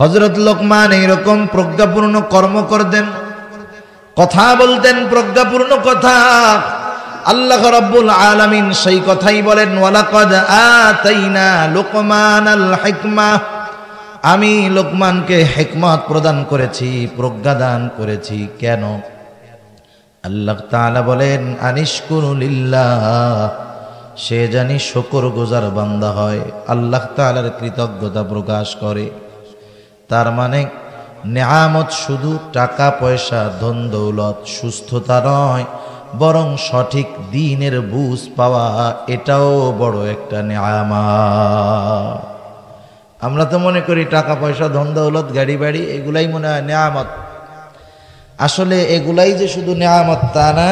হযরত লোকমান এইরকম প্রজ্ঞাপূর্ণ কর্ম করতেন, কথা বলতেন প্রজ্ঞাপূর্ণ কথা। আল্লাহ রাব্বুল আলামিন সেই কথাই বলেন, ওয়ালাকাদ আতাইনা লুকমানাল হিকমা, আমি লোকমানকে হিকমত প্রদান করেছি, প্রজ্ঞা দান করেছি। কেন? আল্লাহ তাআলা বলেন, আনিশকুরু লিল্লাহ, সে জানি শুকরগুজার বান্দা হয়, আল্লাহ তাআলার কৃতজ্ঞতা প্রকাশ করে। তার মানে নেয়ামত শুধু টাকা পয়সা ধন দৌলত সুস্থতা নয়, বরং সঠিক দ্বীনের বুঝ পাওয়া, এটাও বড় একটা নেয়ামত। আমরা তো মনে করি টাকা পয়সা ধন দৌলত গাড়ি বাড়ি এগুলাই মনে হয় নেয়ামত। আসলে এগুলাই যে শুধু নেয়ামত তা না।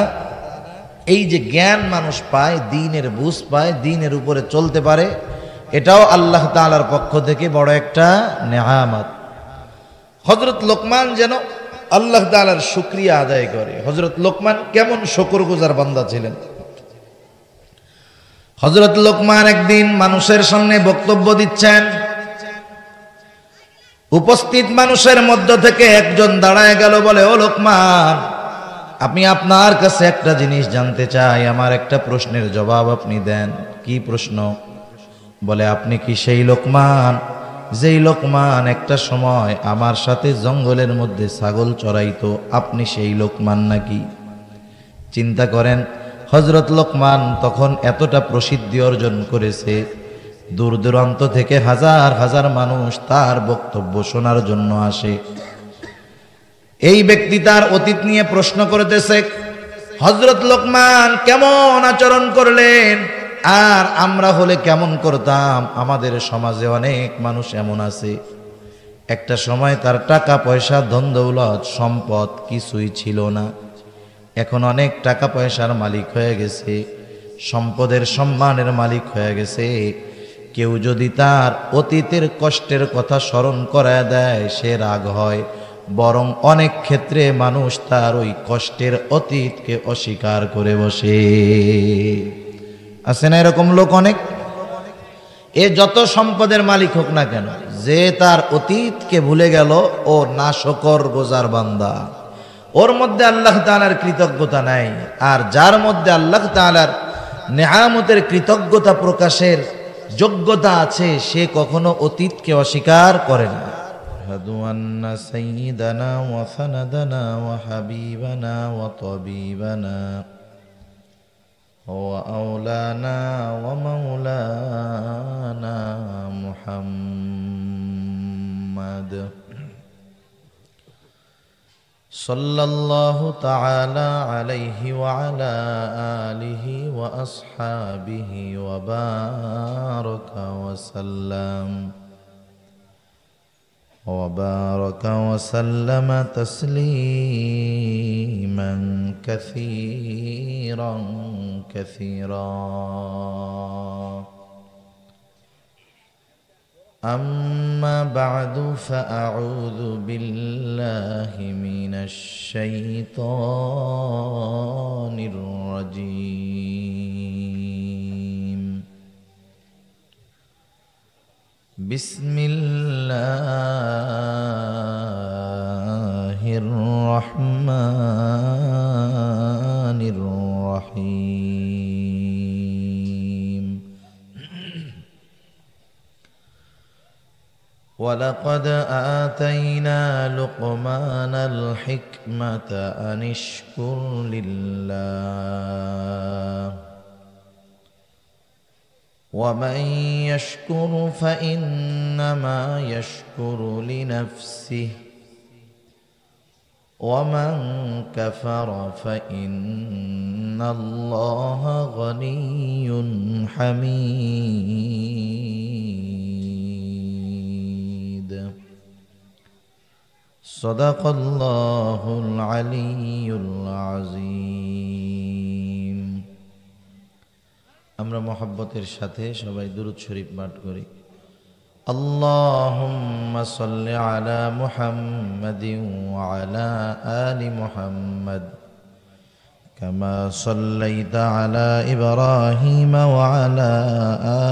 এই যে জ্ঞান মানুষ পায়, দ্বীনের বুঝ পায়, দ্বীনের উপরে চলতে পারে, এটাও আল্লাহ তাআলার পক্ষ থেকে বড় একটা নেয়ামত। হযরত লোকমান যেন আল্লাহ তাআলার শুকরিয়া আদায় করে। হযরত লোকমান কেমন শুকরগুজার বান্দা ছিলেন। হযরত লোকমান একদিন মানুষের সামনে বক্তব্য দিচ্ছেন। উপস্থিত মানুষের মধ্য থেকে একজন দাঁড়ায় গেল, বলে, ও লোকমান, আমি আপনার কাছে একটা জিনিস জানতে চাই, আমার একটা প্রশ্নের জবাব আপনি দেন। কি প্রশ্ন? বলে, আপনি কি সেই লোকমান যেই লোকমান একটা সময় আমার সাথে জঙ্গলের মধ্যে ছাগল চড়াইতো? আপনি সেই লোকমান নাকি? চিন্তা করেন, হযরত লোকমান তখন এতটা প্রসিদ্ধি অর্জন করেছে, দূর দূরান্ত থেকে হাজার হাজার মানুষ তার বক্তব্য শোনার জন্য আসে। এই ব্যক্তি তার অতীত নিয়ে প্রশ্ন করতেছে, হযরত লোকমান কেমন আচরণ করলেন, আর আমরা হলে কেমন করতাম? আমাদের সমাজে অনেক মানুষ এমন আছে, একটা সময় তার টাকা পয়সা ধন দৌলত সম্পদ কিছুই ছিল না, এখন অনেক টাকা পয়সার মালিক হয়ে গেছে, সম্পদের সম্মানের মালিক হয়ে গেছে। কেউ যদি তার অতীতের কষ্টের কথা স্মরণ করায় দেয়, সে রাগ হয়, বরং অনেক ক্ষেত্রে মানুষ তার ওই কষ্টের অতীতকে অস্বীকার করে বসে। আছে না এরকম লোক অনেক? এ যত সম্পদের মালিক হোক না কেন, যে তার অতীতকে ভুলে গেল, ও নাশকরগুজার বান্দা। ওর মধ্যে আল্লাহ তাআলার কৃতজ্ঞতা নাই। আর যার মধ্যে আল্লাহ তাআলার নেয়ামতের কৃতজ্ঞতা প্রকাশের যোগ্যতা আছে, সে কখনো অতীতকে অস্বীকার করে না। আশহাদু আন্না সাইয়্যিদানা ওয়া সানাদানা ওয়া হাবিবানা ওয়া তাবিবানা وأولانا ومولانا محمد صلى الله تعالى عليه وعلى آله وأصحابه وبارك وسلم تسليما كثيرا كثيرا. أما بعد فأعوذ بالله من الشيطان الرجيم. بسم الله الرحمن الرحيم. ولقد آتينا لقمان الحكمة أن اشكر لله ومن يشكر فإنما يشكر لنفسه ومن كفر فإن الله غني حميد. صدق الله العلي العظيم. আমরা মহব্বতের সাথে সবাই দুরূদ শরীফ পাঠ করি। আল্লাহুম্মা সাল্লি আলা মুহাম্মাদিন ওয়া আলা আলি মুহাম্মাদ কামা সাল্লাইতা আলা ইব্রাহিম ওয়া আলা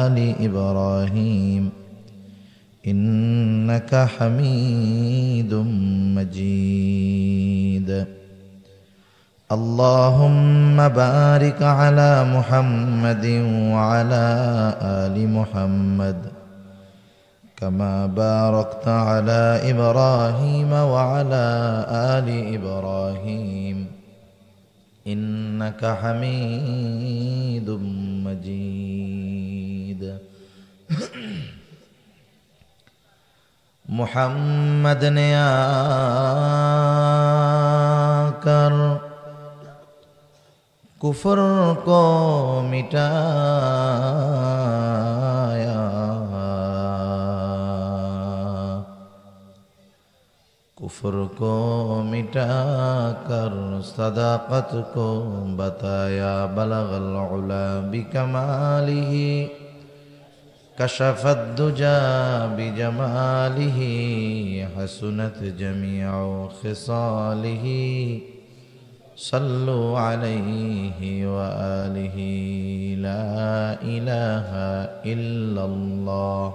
আলি ইব্রাহিম إنك حميد مجيد اللهم بارك على محمد وعلى آل محمد كما باركت على إبراهيم وعلى آل إبراهيم إنك حميد مجيد محمد نے آکر کفر کو مٹایا کفر کو مٹا کر صداقت کو بتایا بلغ العلا بکمالہ كشف الدجى بجماله حسنت جميع خصاله صلوا عليه وآله لا إله إلا الله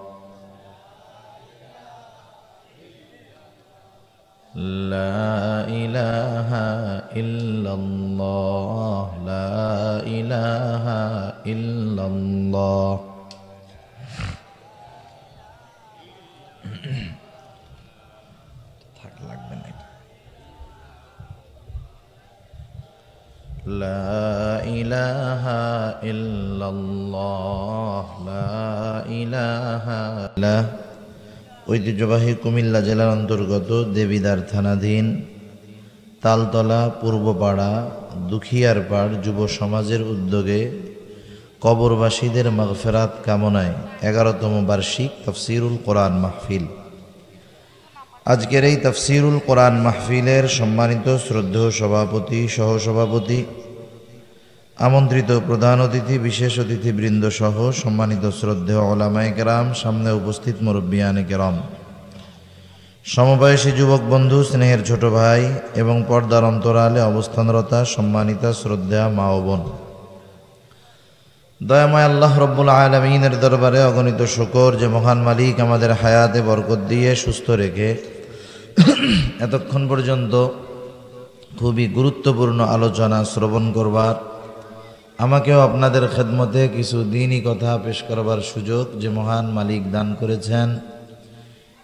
لا إله إلا الله لا إله إلا الله لا إله إلا الله لا إله إلا ঐতিহ্যবাহী কুমিল্লা জেলার অন্তর্গত দেবিদ্বার থানাধীন তালতলা পূর্বপাড়া দুখিয়ারপাড় যুব সমাজের উদ্যোগে কবরবাসীদের মাগফিরাত কামনায় 11তম বার্ষিক তাফসীরুল কোরআন মাহফিল। আজকের এই তাফসীরুল কোরআন মাহফিলের সম্মানিত শ্রদ্ধেয় সভাপতি, সহসভাপতি, আমন্ত্রিত প্রধান অতিথি, বিশেষ অতিথিবৃন্দ সহ সম্মানিত শ্রদ্ধেয় উলামায়ে কেরাম, সামনে উপস্থিত মুরব্বিয়ানে কেরাম, সমবয়সী যুবক বন্ধু, স্নেহের ছোট ভাই এবং পর্দার অন্তরালে অবস্থানরতা সম্মানিতা শ্রদ্ধেয়া মা ও বোন, দয়াময় আল্লাহ রব্বুল আলামিনের দরবারে অগণিত শুকর যে মহান মালিক আমাদের হায়াতে বরকত দিয়ে সুস্থ রেখে এতক্ষণ পর্যন্ত খুবই গুরুত্বপূর্ণ আলোচনা শ্রবণ করবার, আমাকেও আপনাদের খেদমতে কিছু দ্বীনি কথা পেশ করবার সুযোগ যে মহান মালিক দান করেছেন,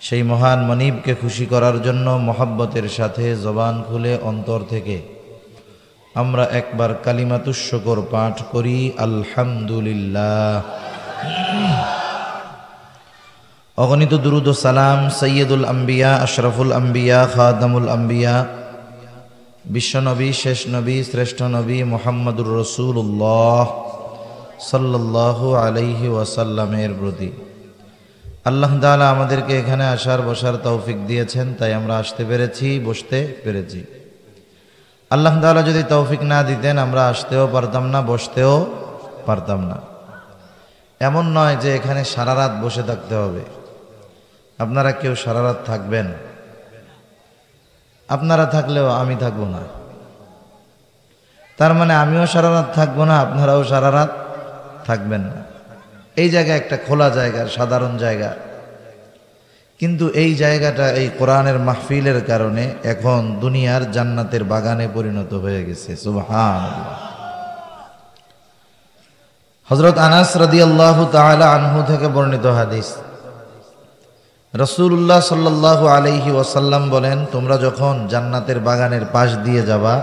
সেই মহান মনিবকে খুশি করার জন্য মহব্বতের সাথে জবান খুলে অন্তর থেকে আমরা একবার কালিমাতুশ শুকর পাঠ করি, আলহামদুলিল্লাহ। অগণিত দুরুদ ও সালাম সৈয়দুল আম্বিয়া, আশরাফুল আম্বিয়া, খাতামুল আম্বিয়া, বিশ্বনবী, শেষ নবী, শ্রেষ্ঠ নবী মুহাম্মদুর রাসূলুল্লাহ সাল্লাল্লাহু আলাইহি ওয়াসাল্লামের প্রতি। আল্লাহ তাআলা আমাদেরকে এখানে আসার বসার তৌফিক দিয়েছেন, তাই আমরা আসতে পেরেছি, বসতে পেরেছি। আল্লাহ তাআলা যদি তৌফিক না দিতেন আমরা আসতেও পারতাম না, বসতেও পারতাম না। এমন নয় যে এখানে সারা রাত বসে থাকতে হবে। আপনারা কেউ সারা রাত থাকবেন? আপনারা থাকলেও আমি থাকবো না, তার মানে আমিও সারা রাত থাকবো না, আপনারাও সারা রাত থাকবেন না। এই জায়গা একটা খোলা জায়গা, সাধারণ জায়গা, কিন্তু এই জায়গাটা এই কোরআনের মাহফিলের কারণে এখন দুনিয়ার জান্নাতের বাগানে পরিণত হয়ে গেছে। সুবহানাল্লাহ। হযরত আনাস রাদিয়াল্লাহু তাআলা আনহু থেকে বর্ণিত হাদিস, রাসূলুল্লাহ সাল্লাল্লাহু আলাইহি ওয়াসাল্লাম বলেন, তোমরা যখন জান্নাতের বাগানের পাশ দিয়ে যাবা,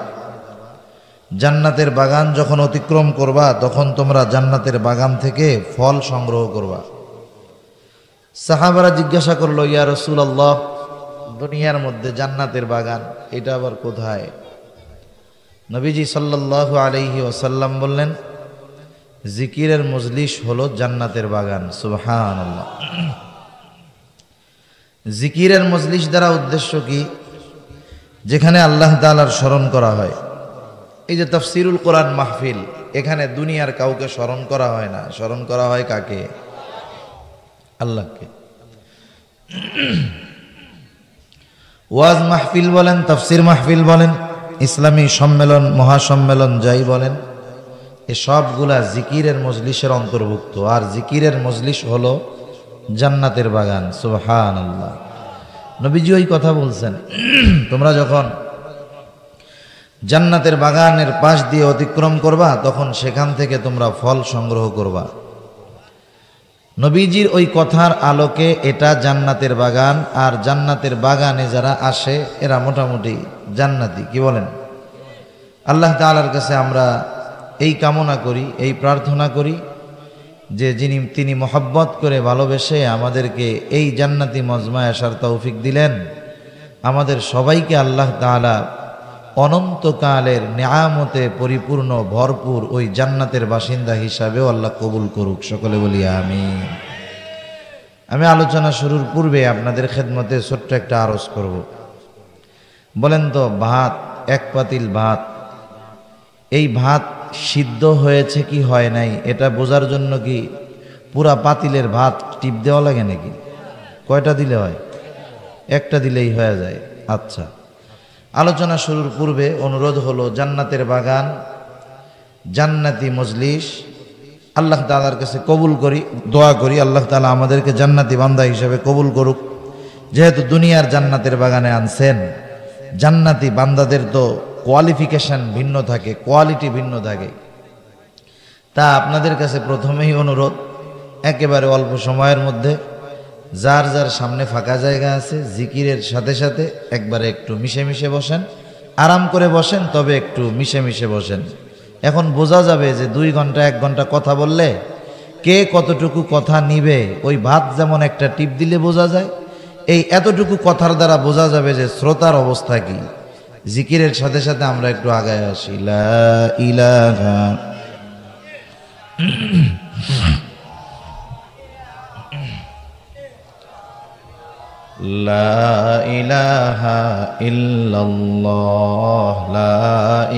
জান্নাতের বাগান যখন অতিক্রম করবা, তখন তোমরা জান্নাতের বাগান থেকে ফল সংগ্রহ করবা। সাহাবারা জিজ্ঞাসা করলো, ইয়া রাসূলুল্লাহ, দুনিয়ার মধ্যে জান্নাতের বাগান, এটা আবার কোথায়? নবীজি সাল্লাল্লাহু আলাইহি ওয়াসাল্লাম বললেন, জিকিরের মজলিস হলো জান্নাতের বাগান। সুবহানাল্লাহ। জিকিরের মজলিস দ্বারা উদ্দেশ্য কি? যেখানে আল্লাহ তাআলার স্মরণ করা হয়। এই যে তাফসীরুল কোরআন মাহফিল, এখানে দুনিয়ার কাউকে স্মরণ করা হয় না, স্মরণ করা হয় কাকে? আল্লাহকে। ওয়াজ মাহফিল বলেন, তাফসীর মাহফিল বলেন, ইসলামী সম্মেলন, মহাসম্মেলন যাই বলেন, এ সবগুলা জিকিরের মজলিসের অন্তর্ভুক্ত। আর জিকিরের মজলিস হলো জান্নাতের বাগান। সুবহানাল্লাহ। নবীজি ওই কথা বলছেন, তোমরা যখন জান্নাতের বাগানের পাশ দিয়ে অতিক্রম করবা তখন সেখান থেকে তোমরা ফল সংগ্রহ করবা। নবীজির ওই কথার আলোকে এটা জান্নাতের বাগান, আর জান্নাতের বাগানে যারা আসে এরা মোটামুটি জান্নাতি। কি বলেন? আল্লাহ তাআলার কাছে আমরা এই কামনা করি, এই প্রার্থনা করি যে তিনি মহব্বত করে ভালোবেসে আমাদেরকে এই জান্নাতি মজমায় আসার তৌফিক দিলেন, আমাদের সবাইকে আল্লাহ তাআলা অনন্তকালের নেয়ামতে পরিপূর্ণ ভরপুর ওই জান্নাতের বাসিন্দা হিসাবেও আল্লাহ কবুল করুক। সকলে বলি আমিন। আমি আলোচনা শুরুর পূর্বে আপনাদের খেদমতে ছোট্ট একটা আরজ করব। বলেন তো, ভাত, এক পাতিল ভাত, এই ভাত সিদ্ধ হয়েছে কি হয় নাই এটা বোঝার জন্য কি পুরা পাতিলের ভাত টিপ দেওয়া লাগে নাকি? কয়টা দিলে হয়? একটা দিলেই হয়ে যায়। আচ্ছা, আলোচনা শুরুর পূর্বে অনুরোধ হলো, জান্নাতের বাগান, জান্নাতি মজলিস আল্লাহ তাআলার কাছে কবুল করি, দোয়া করি আল্লাহ তাআলা আমাদেরকে জান্নাতি বান্দা হিসেবে কবুল করুক। যেহেতু দুনিয়ার জান্নাতের বাগানে আনছেন, জান্নাতি বান্দাদের তো কোয়ালিফিকেশন ভিন্ন থাকে, কোয়ালিটি ভিন্ন থাকে। তা আপনাদের কাছে প্রথমেই অনুরোধ, একেবারে অল্প সময়ের মধ্যে যার যার সামনে ফাঁকা জায়গা আছে জিকিরের সাথে সাথে একবারে একটু মিশে মিশে বসেন, আরাম করে বসেন, তবে একটু মিশে মিশে বসেন। এখন বোঝা যাবে যে 2 ঘন্টা 1 ঘন্টা কথা বললে কে কতটুকু কথা নিবে। ওই ভাত যেমন একটা টিপ দিলে বোঝা যায়, এই এতটুকু কথার দ্বারা বোঝা যাবে যে শ্রোতার অবস্থা কি। জিকিরের সাথে সাথে আমরা একটু আগায় আসি। লা ইলাহা লা ইলাহা ইল্লাল্লাহ, লা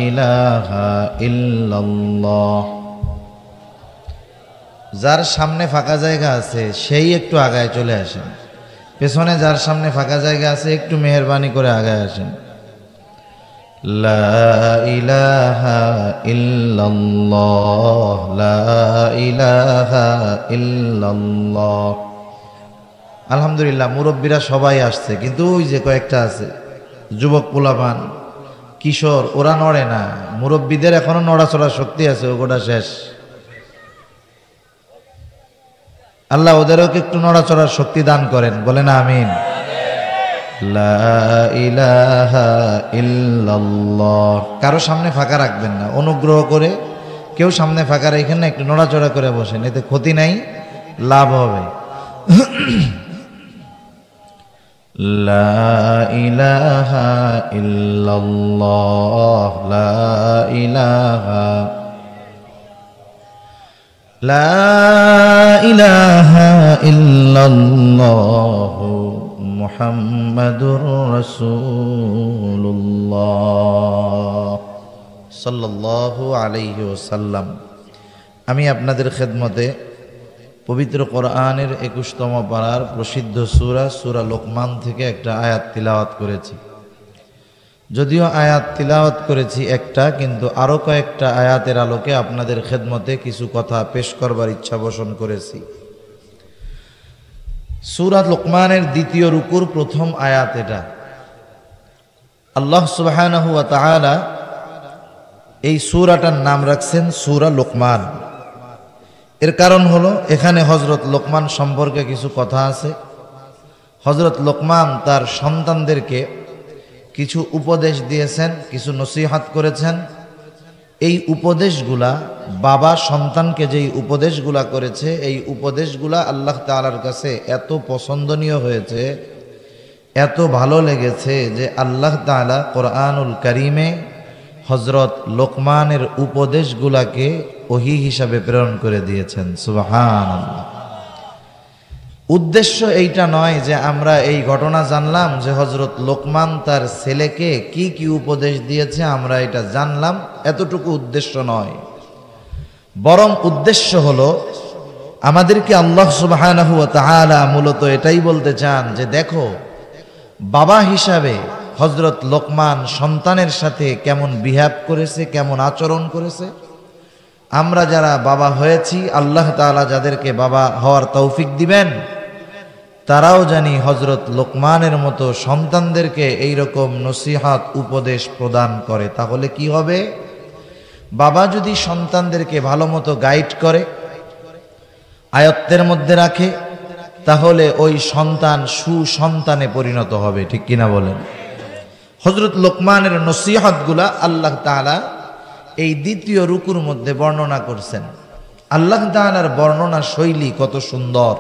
ইলাহা ইল্লাল্লাহ। যার সামনে ফাঁকা জায়গা আছে সেই একটু আগায় চলে আসেন। পেছনে যার সামনে ফাঁকা জায়গা আছে একটু মেহেরবানি করে আগায় আসেন। লা ইলাহা ইল্লাল্লাহ, লা ইলাহা ইল্লাল্লাহ। আলহামদুলিল্লাহ, মুরব্বীরা সবাই আসছে, কিন্তু ওই যে কয়েকটা আছে যুবক পোলাপান, কিশোর, ওরা নড়ে না। মুরব্বীদের এখনো নড়াচড়ার শক্তি আছে, ওটা শেষ। আল্লাহ ওদেরকে একটু নড়াচড়ার শক্তি দান করেন, বলেন আমিন। লা ইলাহা ইল্লাল্লাহ। কারো সামনে ফাঁকা রাখবেন না, অনুগ্রহ করে কেউ সামনে ফাঁকা রাখেন না, একটু নড়াচড়া করে বসেন, এতে ক্ষতি নাই, লাভ হবে। লা ইলাহা ইল্লাল্লাহ, লা ইলাহা, লা ইলাহা ইল্লাল্লাহ মুহাম্মাদুর রাসূলুল্লাহ সাল্লাল্লাহু আলাইহি ওয়াসাল্লাম। আমি আপনাদের খেদমতে পবিত্র কোরআনের 21তম পারার প্রসিদ্ধ সূরা লোকমান থেকে একটা আয়াত তিলাওয়াত করেছি। যদিও আয়াত তিলাওয়াত করেছি একটা, কিন্তু আরও কয়েকটা আয়াতের আলোকে আপনাদের খেদমতে কিছু কথা পেশ করবার ইচ্ছা পোষণ করেছি। সূরা লোকমানের 2য় রুকুর প্রথম আয়াত এটা। আল্লাহ সুবহানাহু ওয়া তাআলা এই সূরাটার নাম রাখছেন সূরা লোকমান। এর কারণ হলো, এখানে হযরত লোকমান সম্পর্কে কিছু কথা আছে। হযরত লোকমান তার সন্তানদেরকে কিছু উপদেশ দিয়েছেন, কিছু নসিহত করেছেন। এই উপদেশগুলা, বাবা সন্তানকে যেই উপদেশগুলা করেছে, এই উপদেশগুলা আল্লাহ তাআলার কাছে এত পছন্দনীয় হয়েছে, এত ভালো লেগেছে যে আল্লাহ তাআলা কোরআনুল কারীমে হযরত লোকমানের উপদেশগুলাকে ওহী হিসাবে প্রেরণ করে দিয়েছেন। সুবহানাল্লাহ। উদ্দেশ্য এইটা নয় যে আমরা এই ঘটনা জানলাম যে হযরত লোকমান তার ছেলেকে কি কি উপদেশ দিয়েছে, আমরা এটা জানলাম, এতটুকু উদ্দেশ্য নয়। বরং উদ্দেশ্য হলো আমাদেরকে আল্লাহ সুবহানাহু ওয়া তাআলা মূলত এটাই বলতে চান যে দেখো, বাবা হিসাবে হযরত লোকমান সন্তানের সাথে কেমন বিহেভ করেছে, কেমন আচরণ করেছে। আমরা যারা বাবা হয়েছি, আল্লাহ তাআলা যাদেরকে বাবা হওয়ার তৌফিক দিবেন, তারাও জানি হযরত লোকমানের মতো সন্তানদেরকে এইরকম নসিহত উপদেশ প্রদান করে, তাহলে কি হবে? বাবা যদি সন্তানদেরকে ভালো মতো গাইড করে, আয়ত্তের মধ্যে রাখে, তাহলে ওই সন্তান সুসন্তানে পরিণত হবে। ঠিক কিনা বলেন? হযরত লোকমানের নসিহতগুলা আল্লাহ তাআলা এই দ্বিতীয় রুকুর মধ্যে বর্ণনা করছেন। আল্লাহ তাআলার বর্ণনা শৈলী কত সুন্দর!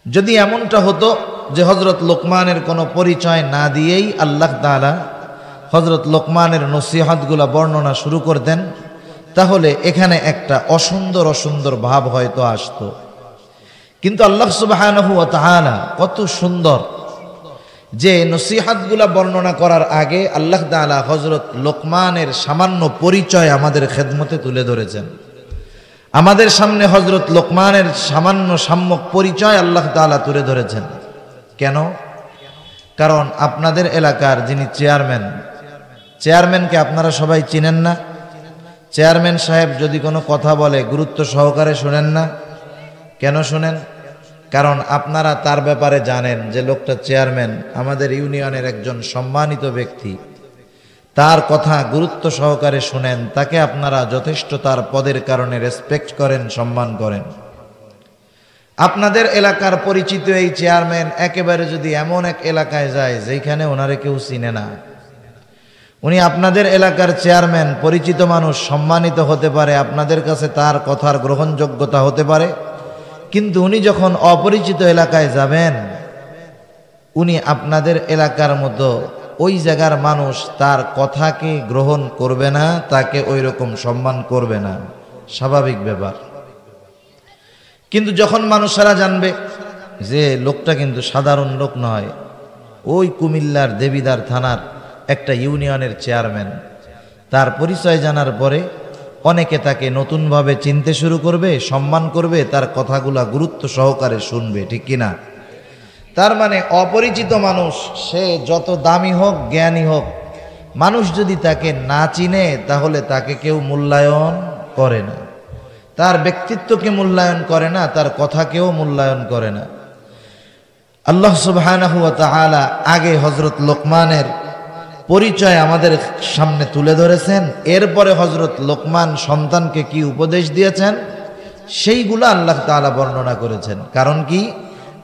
যদি এমনটা হতো যে হযরত লোকমানের কোনো পরিচয় না দিয়েই আল্লাহ তাআলা হযরত লোকমানের নসিহতগুলা বর্ণনা শুরু করতেন, তাহলে এখানে একটা অসুন্দর ভাব হয়তো আসতো। কিন্তু আল্লাহ সুবহানাহু ওয়া তাআলা কত সুন্দর যে নসিহতগুলা বর্ণনা করার আগে আল্লাহ তাআলা হযরত লোকমানের সামান্য পরিচয় আমাদের খেদমতে তুলে ধরেছেন। আমাদের সামনে হযরত লোকমানের সামান্য সাম্যক পরিচয় আল্লাহ তাআলা তুলে ধরেছেন। কেন? কারণ আপনাদের এলাকার যিনি চেয়ারম্যানকে আপনারা সবাই চিনেন না? চেয়ারম্যান সাহেব যদি কোনো কথা বলে গুরুত্ব সহকারে শুনেন না? কেন শুনেন? কারণ আপনারা তার ব্যাপারে জানেন যে লোকটা চেয়ারম্যান, আমাদের ইউনিয়নের একজন সম্মানিত ব্যক্তি, তার কথা গুরুত্ব সহকারে শুনেন, তাকে আপনারা যথেষ্ট তার পদের কারণে রেসপেক্ট করেন, সম্মান করেন। আপনাদের এলাকার পরিচিত এই চেয়ারম্যান একেবারে যদি এমন এক এলাকায় যায় যেখানে ওনারে কেউ চিনে না, উনি আপনাদের এলাকার চেয়ারম্যান, পরিচিত মানুষ, সম্মানিত হতে পারে, আপনাদের কাছে তার কথার গ্রহণযোগ্যতা হতে পারে, কিন্তু উনি যখন অপরিচিত এলাকায় যাবেন, উনি আপনাদের এলাকার মতো ওই জায়গার মানুষ তার কথাকে গ্রহণ করবে না, তাকে ওই রকম সম্মান করবে না, স্বাভাবিক ব্যাপার। কিন্তু যখন মানুষেরা জানবে যে লোকটা কিন্তু সাধারণ লোক নয়, ওই কুমিল্লার দেবিদার থানার একটা ইউনিয়নের চেয়ারম্যান, তার পরিচয় জানার পরে অনেকে তাকে নতুনভাবে চিনতে শুরু করবে, সম্মান করবে, তার কথাগুলা গুরুত্ব সহকারে শুনবে। ঠিক কিনা? তার মানে অপরিচিত মানুষ, সে যত দামি হোক, জ্ঞানী হোক, মানুষ যদি তাকে না চিনে তাহলে তাকে কেউ মূল্যায়ন করে না, তার ব্যক্তিত্বকে মূল্যায়ন করে না, তার কথাকেও মূল্যায়ন করে না। আল্লাহ সুবহানাহু ওয়া তাআলা আগে হযরত লোকমানের পরিচয় আমাদের সামনে তুলে ধরেছেন, এরপরে হযরত লোকমান সন্তানকে কি উপদেশ দিয়েছেন সেইগুলো আল্লাহ তাআলা বর্ণনা করেছেন। কারণ কি?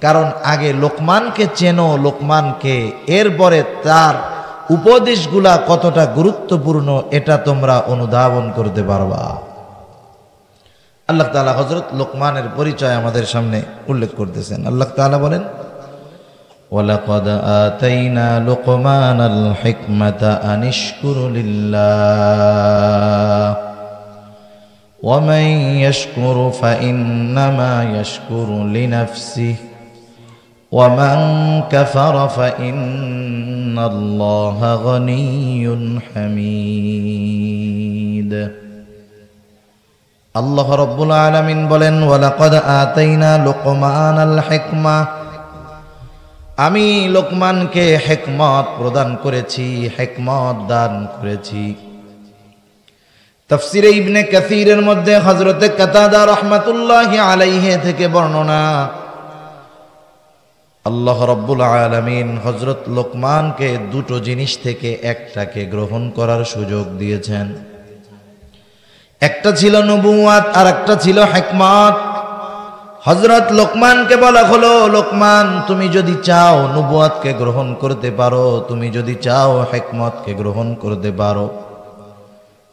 কারণ আগে লোকমানকে চেনো, লোকমানকে, এরপরে তার উপদেশগুলা কতটা গুরুত্বপূর্ণ এটা তোমরা অনুধাবন করতে পারবা। আল্লাহ তাআলা হযরত লোকমানের পরিচয় আমাদের সামনে উল্লেখ করতেছেন। আল্লাহ তাআলা বলেন, وَلَقَدْ آتَيْنَا لُقْمَانَ الْحِكْمَةَ أَنِ اشْكُرْ لِلَّهِ وَمَنْ يَشْكُرْ فَإِنَّمَا يَشْكُرُ لِنَفْسِهِ وَمَنْ كَفَرَ فَإِنَّ اللَّهَ غَنِيٌّ حَمِيدٌ। আল্লাহ রাব্বুল আলামিন বলেন, ওয়ালাকাদ আতাইনা লুকমানাল হিকমা, আমি লোকমানকে হিকমত প্রদান করেছি, হিকমত দান করেছি। তাফসীরে ইবনে কাসীরের মধ্যে হযরতে কাতাদা রাহমাতুল্লাহি আলাইহি থেকে বর্ণনা, আল্লাহ রাব্বুল আলামিন হযরত লোকমানকে দুটো জিনিস থেকে একটাকে গ্রহণ করার সুযোগ দিয়েছেন। একটা ছিল নবুয়ত আর একটা ছিল হিকমত। হযরত লোকমানকে বলা হলো, লোকমান তুমি যদি চাও নবুয়তকে গ্রহণ করতে পারো, তুমি যদি চাও হিকমতকে গ্রহণ করতে পারো।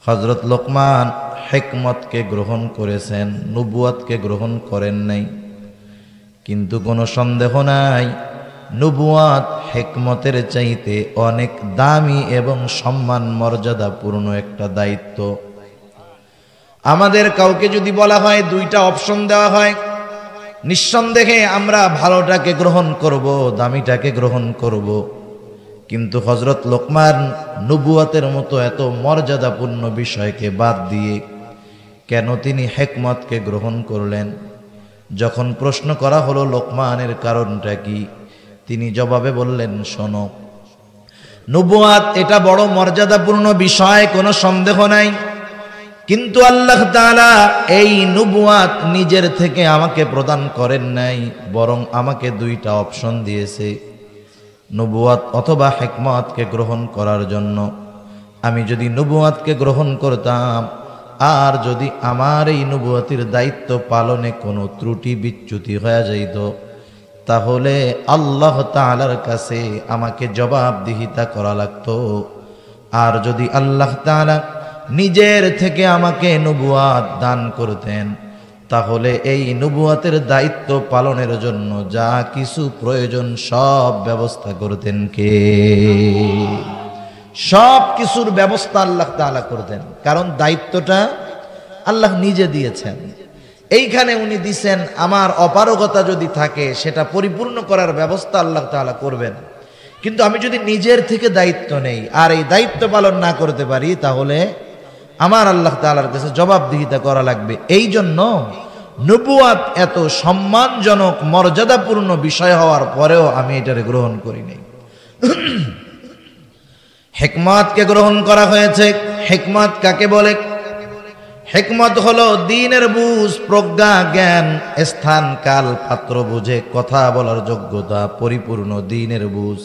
হযরত লোকমান হিকমতকে গ্রহণ করেছেন, নবুয়তকে গ্রহণ করেন নাই। কিন্তু কোনো সন্দেহ নাই, নবুয়ত হিকমতের চাইতে অনেক দামি এবং সম্মান মর্যাদাপূর্ণ একটা দায়িত্ব। আমাদের কাউকে যদি বলা হয়, দুইটা অপশন দেওয়া হয়, নিঃসন্দেহে আমরা ভালোটাকে গ্রহণ করব, দামিটাকে গ্রহণ করব। কিন্তু হযরত লোকমান নবুয়তের মতো এত মর্যাদাপূর্ণ বিষয়কে বাদ দিয়ে কেন তিনি হিকমতকে গ্রহণ করলেন? যখন প্রশ্ন করা হলো লোকমানের কারণটা কি, তিনি জবাবে বললেন, শোনো, নবুয়ত এটা বড় মর্যাদাপূর্ণ বিষয়, কোনো সন্দেহ নাই। কিন্তু আল্লাহ তাআলা এই নবুয়াত নিজের থেকে আমাকে প্রদান করেন নাই, বরং আমাকে দুইটা অপশন দিয়েছে, নবুয়াত অথবা হিকমতকে গ্রহণ করার জন্য। আমি যদি নবুয়াতকে গ্রহণ করতাম, আর যদি আমার এই নবুয়াতের দায়িত্ব পালনে কোনো ত্রুটি বিচ্যুতি হয়ে যাইত, তাহলে আল্লাহ তাআলার কাছে আমাকে জবাবদিহিতা করা লাগতো। আর যদি আল্লাহ তাআলা নিজের থেকে আমাকে নবুয়াত দান করতেন, তাহলে এই নবুয়াতের দায়িত্ব পালনের জন্য যা কিছু প্রয়োজন সব ব্যবস্থা করতেন কে? সব কিছুর ব্যবস্থা আল্লাহ তাআলা করতেন, কারণ দায়িত্বটা আল্লাহ নিজে দিয়েছেন। এইখানে উনি দিছেন, আমার অপারগতা যদি থাকে সেটা পরিপূর্ণ করার ব্যবস্থা আল্লাহ তাআলা করবেন। কিন্তু আমি যদি নিজের থেকে দায়িত্ব নেই আর এই দায়িত্ব পালন না করতে পারি, তাহলে আমার আল্লাহ তাআলার কাছে জবাবদিহিতা করা লাগবে। এই জন্য নবুয়াত এত সম্মানজনক মর্যাদাপূর্ণ বিষয় হওয়ার পরেও আমি এটারে গ্রহণ করি নাই। হিকমতকে গ্রহণ করা হয়েছে। হিকমত কাকে বলে? হিকমত হলো দ্বীনের বুঝ, প্রজ্ঞা, জ্ঞান, স্থান, কাল, পাত্র বুঝে কথা বলার যোগ্যতা, পরিপূর্ণ দ্বীনের বুঝ।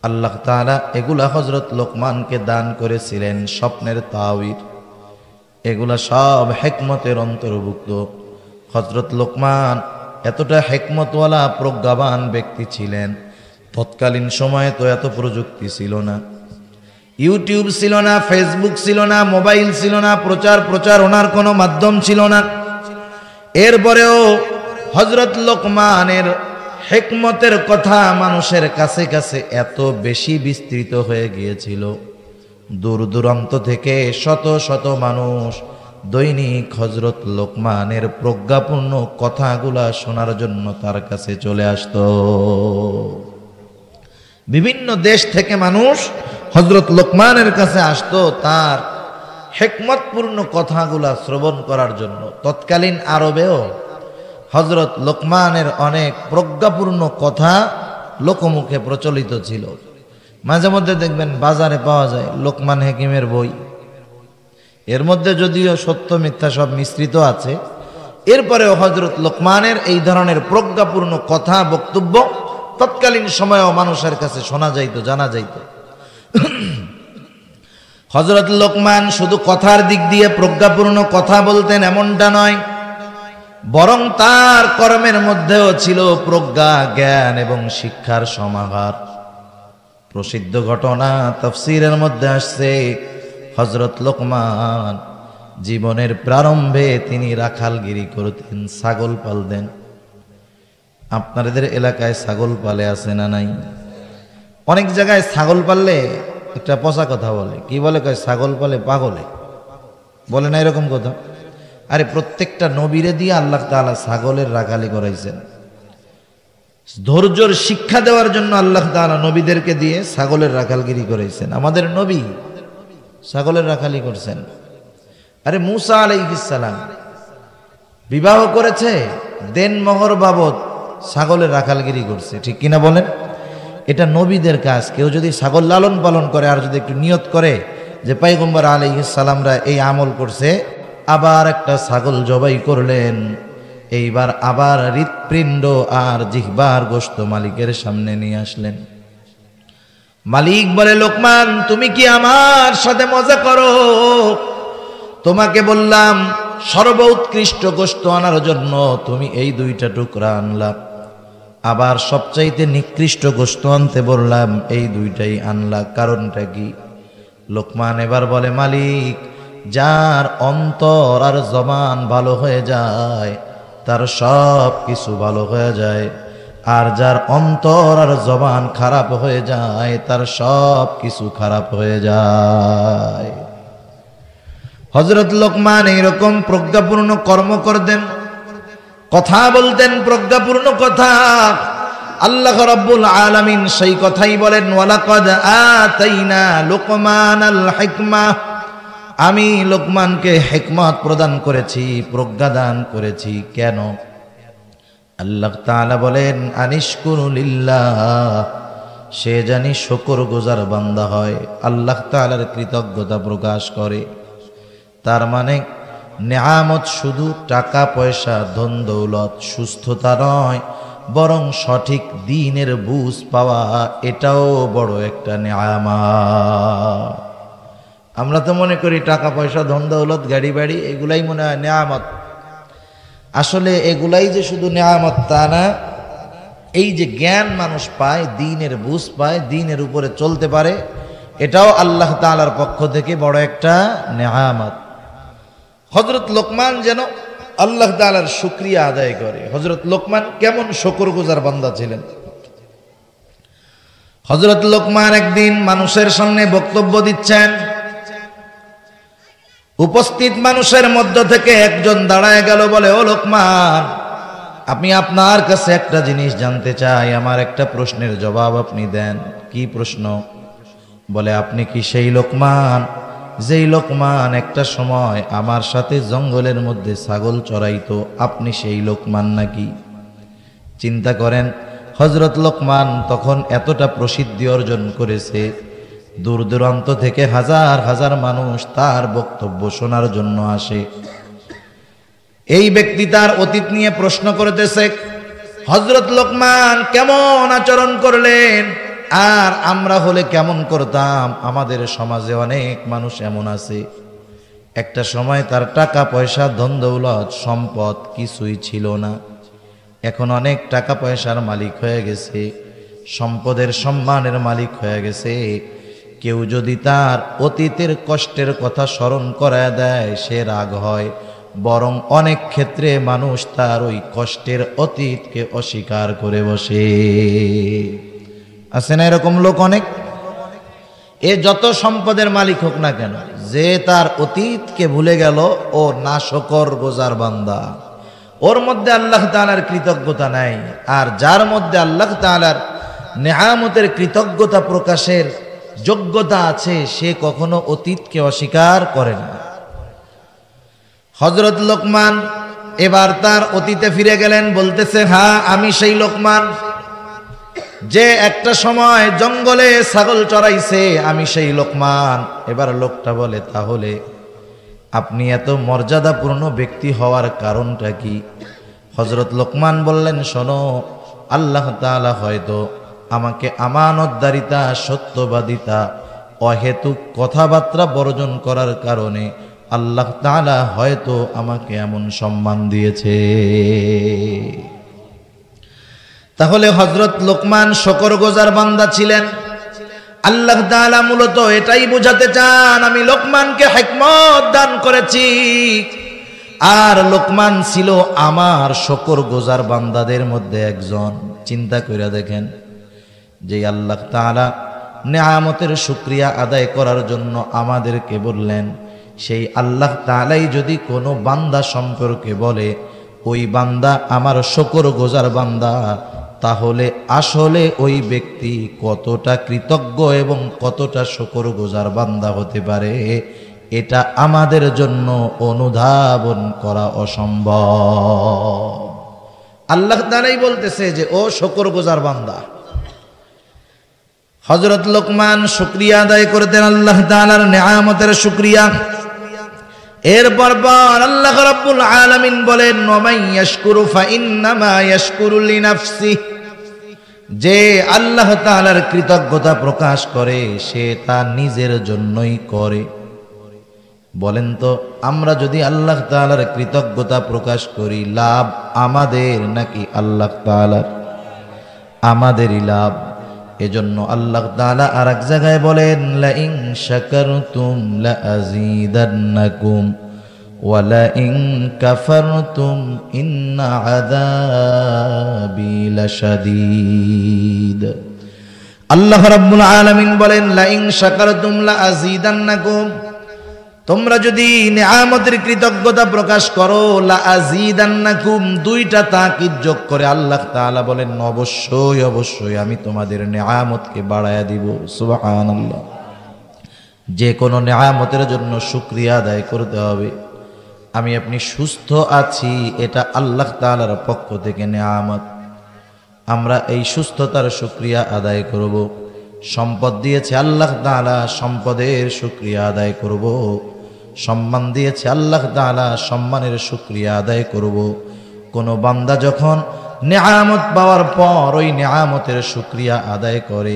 আল্লাহ তাআলা এগুলা হযরত লোকমানকে দান করেছিলেন, স্বপ্নের তাওয়ির। এগুলা সব হিকমতের অন্তর্ভুক্ত। হযরত লোকমান এতটা হিকমতওয়ালা প্রজ্ঞাবান ব্যক্তি ছিলেন। তৎকালীন সময়ে তো এত প্রযুক্তি ছিল না, ইউটিউব ছিল না, ফেসবুক ছিল না, মোবাইল ছিল না, প্রচার ওনার কোনো মাধ্যম ছিল না। এরপরেও হযরত লোকমানের হিকমতের কথা মানুষের কাছে কাছে এত বেশি বিস্তৃত হয়ে গিয়েছিল, দূর দূরান্ত থেকে শত শত মানুষ দৈনিক হযরত লোকমানের প্রজ্ঞাপূর্ণ কথাগুলা শোনার জন্য তার কাছে চলে আসতো। বিভিন্ন দেশ থেকে মানুষ হযরত লোকমানের কাছে আসতো তার হিকমতপূর্ণ কথাগুলা শ্রবণ করার জন্য। তৎকালীন আরবেও হযরত লোকমানের অনেক প্রজ্ঞাপূর্ণ কথা লোকমুখে প্রচলিত ছিল। মাঝে মধ্যে দেখবেন বাজারে পাওয়া যায় লোকমান হাকিমের বই। এর মধ্যে যদিও সত্য মিথ্যা সব মিশ্রিত আছে, এরপরেও হযরত লোকমানের এই ধরনের প্রজ্ঞাপূর্ণ কথা, বক্তব্য তৎকালীন সময়েও মানুষের কাছে শোনা যাইত, জানা যাইত। হযরত লোকমান শুধু কথার দিক দিয়ে প্রজ্ঞাপূর্ণ কথা বলতেন এমনটা নয়, বরং তার কর্মের মধ্যেও ছিল প্রজ্ঞা, জ্ঞান এবং শিক্ষার সমাহার। প্রসিদ্ধ ঘটনা তাফসীরের মধ্যে আসছে, হযরত লোকমান জীবনের প্রারম্ভে তিনি রাখালগিরি করতেন, ছাগল পালতেন। আপনাদের এলাকায় ছাগল পালে আছে না নাই? অনেক জায়গায় ছাগল পাললে একটা পচা কথা বলে, কি বলে? কয় ছাগল পালে পাগলে, বলে না এরকম কথা? আরে প্রত্যেকটা নবীরে দিয়ে আল্লাহ তাআলা ছাগলের রাখালি করাইছেন। ধৈর্যের শিক্ষা দেওয়ার জন্য আল্লাহ তাআলা নবীদেরকে দিয়ে ছাগলের রাখালগিরি করাইছেন। আমাদের নবী ছাগলের রাখালি করছেন। আরে মূসা আলাইহিস সালাম বিবাহ করেছে, দেনমোহর বাবদ ছাগলের রাখালগিরি করছে, ঠিক কিনা বলেন? এটা নবীদের কাজ। কেউ যদি ছাগল লালন পালন করে আর যদি একটু নিয়ত করে যে পয়গম্বর আলাইহিস সালামরা এই আমল করছে, আবার একটা ছাগল জবাই করলেন, এইবার আবার হৃৎপিণ্ড আর জিহ্বার গোশত মালিকের সামনে নিয়ে আসলেন। মালিক বলে, লোকমান তুমি কি আমার সাথে মজা করো? তোমাকে বললাম সর্বোৎকৃষ্ট গোশত আনার জন্য, তুমি এই দুইটা টুকরা আনলা। আবার সবচাইতে নিকৃষ্ট গোশত আনতে বললাম, এই দুইটাই আনলা, কারণটা কি? লোকমান এবার বলে, মালিক যার অন্তর আর জবান ভালো হয়ে যায় তার সব কিছু ভালো হয়ে যায়, আর যার অন্তর আর জবান খারাপ হয়ে যায় তার সব কিছু খারাপ হয়ে যায়। হযরত লোকমান এইরকম প্রজ্ঞাপূর্ণ কর্ম করতেন, কথা বলতেন প্রজ্ঞাপূর্ণ কথা। আল্লাহ রাব্বুল আলামিন সেই কথাই বলেন, ওয়ালাকাদ আতাইনা লুকমানাল হিকমাহ, আমি লোকমানকে হিকমত প্রদান করেছি, প্রজ্ঞা দান করেছি। কেন? আল্লাহ তাআলা বলেন, আনিশকুরু লিল্লাহ, সে জানি শুকরগুজার বান্দা হয়, আল্লাহ তাআলার কৃতজ্ঞতা প্রকাশ করে। তার মানে নেয়ামত শুধু টাকা পয়সা ধন দৌলত সুস্থতা নয়, বরং সঠিক দ্বীনের বুঝ পাওয়া এটাও বড় একটা নেয়ামত। আমরা তো মনে করি টাকা পয়সা ধন দৌলত গাড়ি বাড়ি এগুলাই মনে হয় নেয়ামত। আসলে এগুলাই যে শুধু নেয়ামত তা না। এই যে জ্ঞান মানুষ পায়, দ্বীনের বুঝ পায়, দ্বীনের উপরে চলতে পারে, এটাও আল্লাহ তাআলার পক্ষ থেকে বড় একটা নেয়ামত। হযরত লোকমান যেন আল্লাহ তাআলার শুকরিয়া আদায় করে। হযরত লোকমান কেমন শুকরগুজার বান্দা ছিলেন। হযরত লোকমান একদিন মানুষের সামনে বক্তব্য দিচ্ছেন। উপস্থিত মানুষের মধ্য থেকে একজন দাঁড়ায় গেল, বলে, ও লোকমান, আমি আপনার কাছে একটা জিনিস জানতে চাই, আমার একটা প্রশ্নের জবাব আপনি দেন। কি প্রশ্ন? বলে, আপনি কি সেই লোকমান যেই লোকমান একটা সময় আমার সাথে জঙ্গলের মধ্যে ছাগল চড়াইতো? আপনি সেই লোকমান নাকি? চিন্তা করেন, হযরত লোকমান তখন এতটা প্রসিদ্ধি অর্জন করেছে, দূর দূরান্ত থেকে হাজার হাজার মানুষ তার বক্তব্য শোনার জন্য আসে। এই ব্যক্তি তার অতীত নিয়ে প্রশ্ন করতেছে, হযরত লোকমান কেমন আচরণ করলেন, আর আমরা হলে কেমন করতাম? আমাদের সমাজে অনেক মানুষ এমন আছে, একটা সময় তার টাকা পয়সা ধন দৌলত সম্পদ কিছুই ছিল না, এখন অনেক টাকা পয়সার মালিক হয়ে গেছে, সম্পদের সম্মানের মালিক হয়ে গেছে। কেউ যদি তার অতীতের কষ্টের কথা স্মরণ করায় দেয় সে রাগ হয়, বরং অনেক ক্ষেত্রে মানুষ তার ওই কষ্টের অতীতকে অস্বীকার করে বসে। আছে না এরকম লোক অনেক? এ যত সম্পদের মালিক হোক না কেন, যে তার অতীতকে ভুলে গেল ও নাশকর গোজার বান্দা, ওর মধ্যে আল্লাহ তাআলার কৃতজ্ঞতা নাই। আর যার মধ্যে আল্লাহ তাআলার নেয়ামতের কৃতজ্ঞতা প্রকাশের যোগ্যতা আছে, সে কখনো অতীতকে অস্বীকার করে না। হযরত লোকমান এবার তার অতীতে ফিরে গেলেন, বলতেছে, হ্যাঁ আমি সেই লোকমান যে একটা সময় জঙ্গলে ছাগল চড়াইছে, আমি সেই লোকমান। এবার লোকটা বলে, তাহলে আপনি এত মর্যাদাপূর্ণ ব্যক্তি হওয়ার কারণটা কি? হযরত লোকমান বললেন, শোনো, আল্লাহ তাআলা হয়তো আমাকে আমানতদারিতা, সত্যবাদিতা, অহেতুক কথাবার্তা বর্জন করার কারণে আল্লাহ তাআলা হয়তো আমাকে এমন সম্মান দিয়েছে। তাহলে হযরত লোকমান শুকরগুজার বান্দা ছিলেন। আল্লাহ তাআলা মূলত এটাই বোঝাতে চান, আমি লোকমানকে হিকমত দান করেছি। আর লোকমান ছিল আমার শুকরগুজার বান্দাদের মধ্যে একজন। চিন্তা করে দেখেন, যে আল্লাহ তাআলা নেয়ামতের শুকরিয়া আদায় করার জন্য আমাদেরকে বললেন, সেই আল্লাহ তাআলাই যদি কোনো বান্দা সম্পর্কে বলে ওই বান্দা আমার শুকরগুজার বান্দা, তাহলে আসলে ওই ব্যক্তি কতটা কৃতজ্ঞ এবং কতটা শুকরগুজার বান্দা হতে পারে, এটা আমাদের জন্য অনুধাবন করা অসম্ভব। আল্লাহ তাআলাই বলতেছে যে ও শুকরগুজার বান্দা। হযরত লোকমান শুকরিয়া আদায় করতেন আল্লাহ তাআলার নেয়ামতের শুকরিয়া। এরপর আল্লাহ রাব্বুল আলামিন বলেন, ওয়ামান ইয়াশকুরু ফাইন্নামা ইয়াশকুরু লিনাফসিহি, যে আল্লাহ তাআলার কৃতজ্ঞতা প্রকাশ করে সে তা নিজের জন্যই করে। বলেন তো, আমরা যদি আল্লাহ তাআলার কৃতজ্ঞতা প্রকাশ করি, লাভ আমাদের নাকি আল্লাহ তাআলার? আমাদেরই লাভ। এজন্য আল্লাহ তাআলা আরেক জায়গায় বলেন, লা ইন শাকারতুম লা আযীদান্নাকুম ওয়া লা ইন কাফারতুম ইন্না আযাবি লাশাদীদ। আল্লাহ রাব্বুল আলামিন বলেন, লা ইন শাকারতুম লা আযীদান্নাকুম, তোমরা যদি নেয়ামতের কৃতজ্ঞতা প্রকাশ করো, লা আযীদান্নাকুম, দুইটা তাকিদ যোগ করে আল্লাহ তাআলা বলেন, অবশ্যই অবশ্যই আমি তোমাদের নেয়ামতকে বাড়ায়া দিব। সুবহানাল্লাহ। যে কোনো নেয়ামতের জন্য শুকরিয়া আদায় করতে হবে। আমি আপনি সুস্থ আছি, এটা আল্লাহ তাআলার পক্ষ থেকে নেয়ামত। আমরা এই সুস্থতার শুকরিয়া আদায় করব। সম্পদ দিয়েছে আল্লাহ তাআলা, সম্পদের শুকরিয়া আদায় করব। সম্মান দিয়েছে, আল্লাহ তাআলা সম্মানের শুকরিয়া আদায় করব। কোনো বান্দা যখন নেয়ামত পাওয়ার পর ওই নেয়ামতের শুকরিয়া আদায় করে,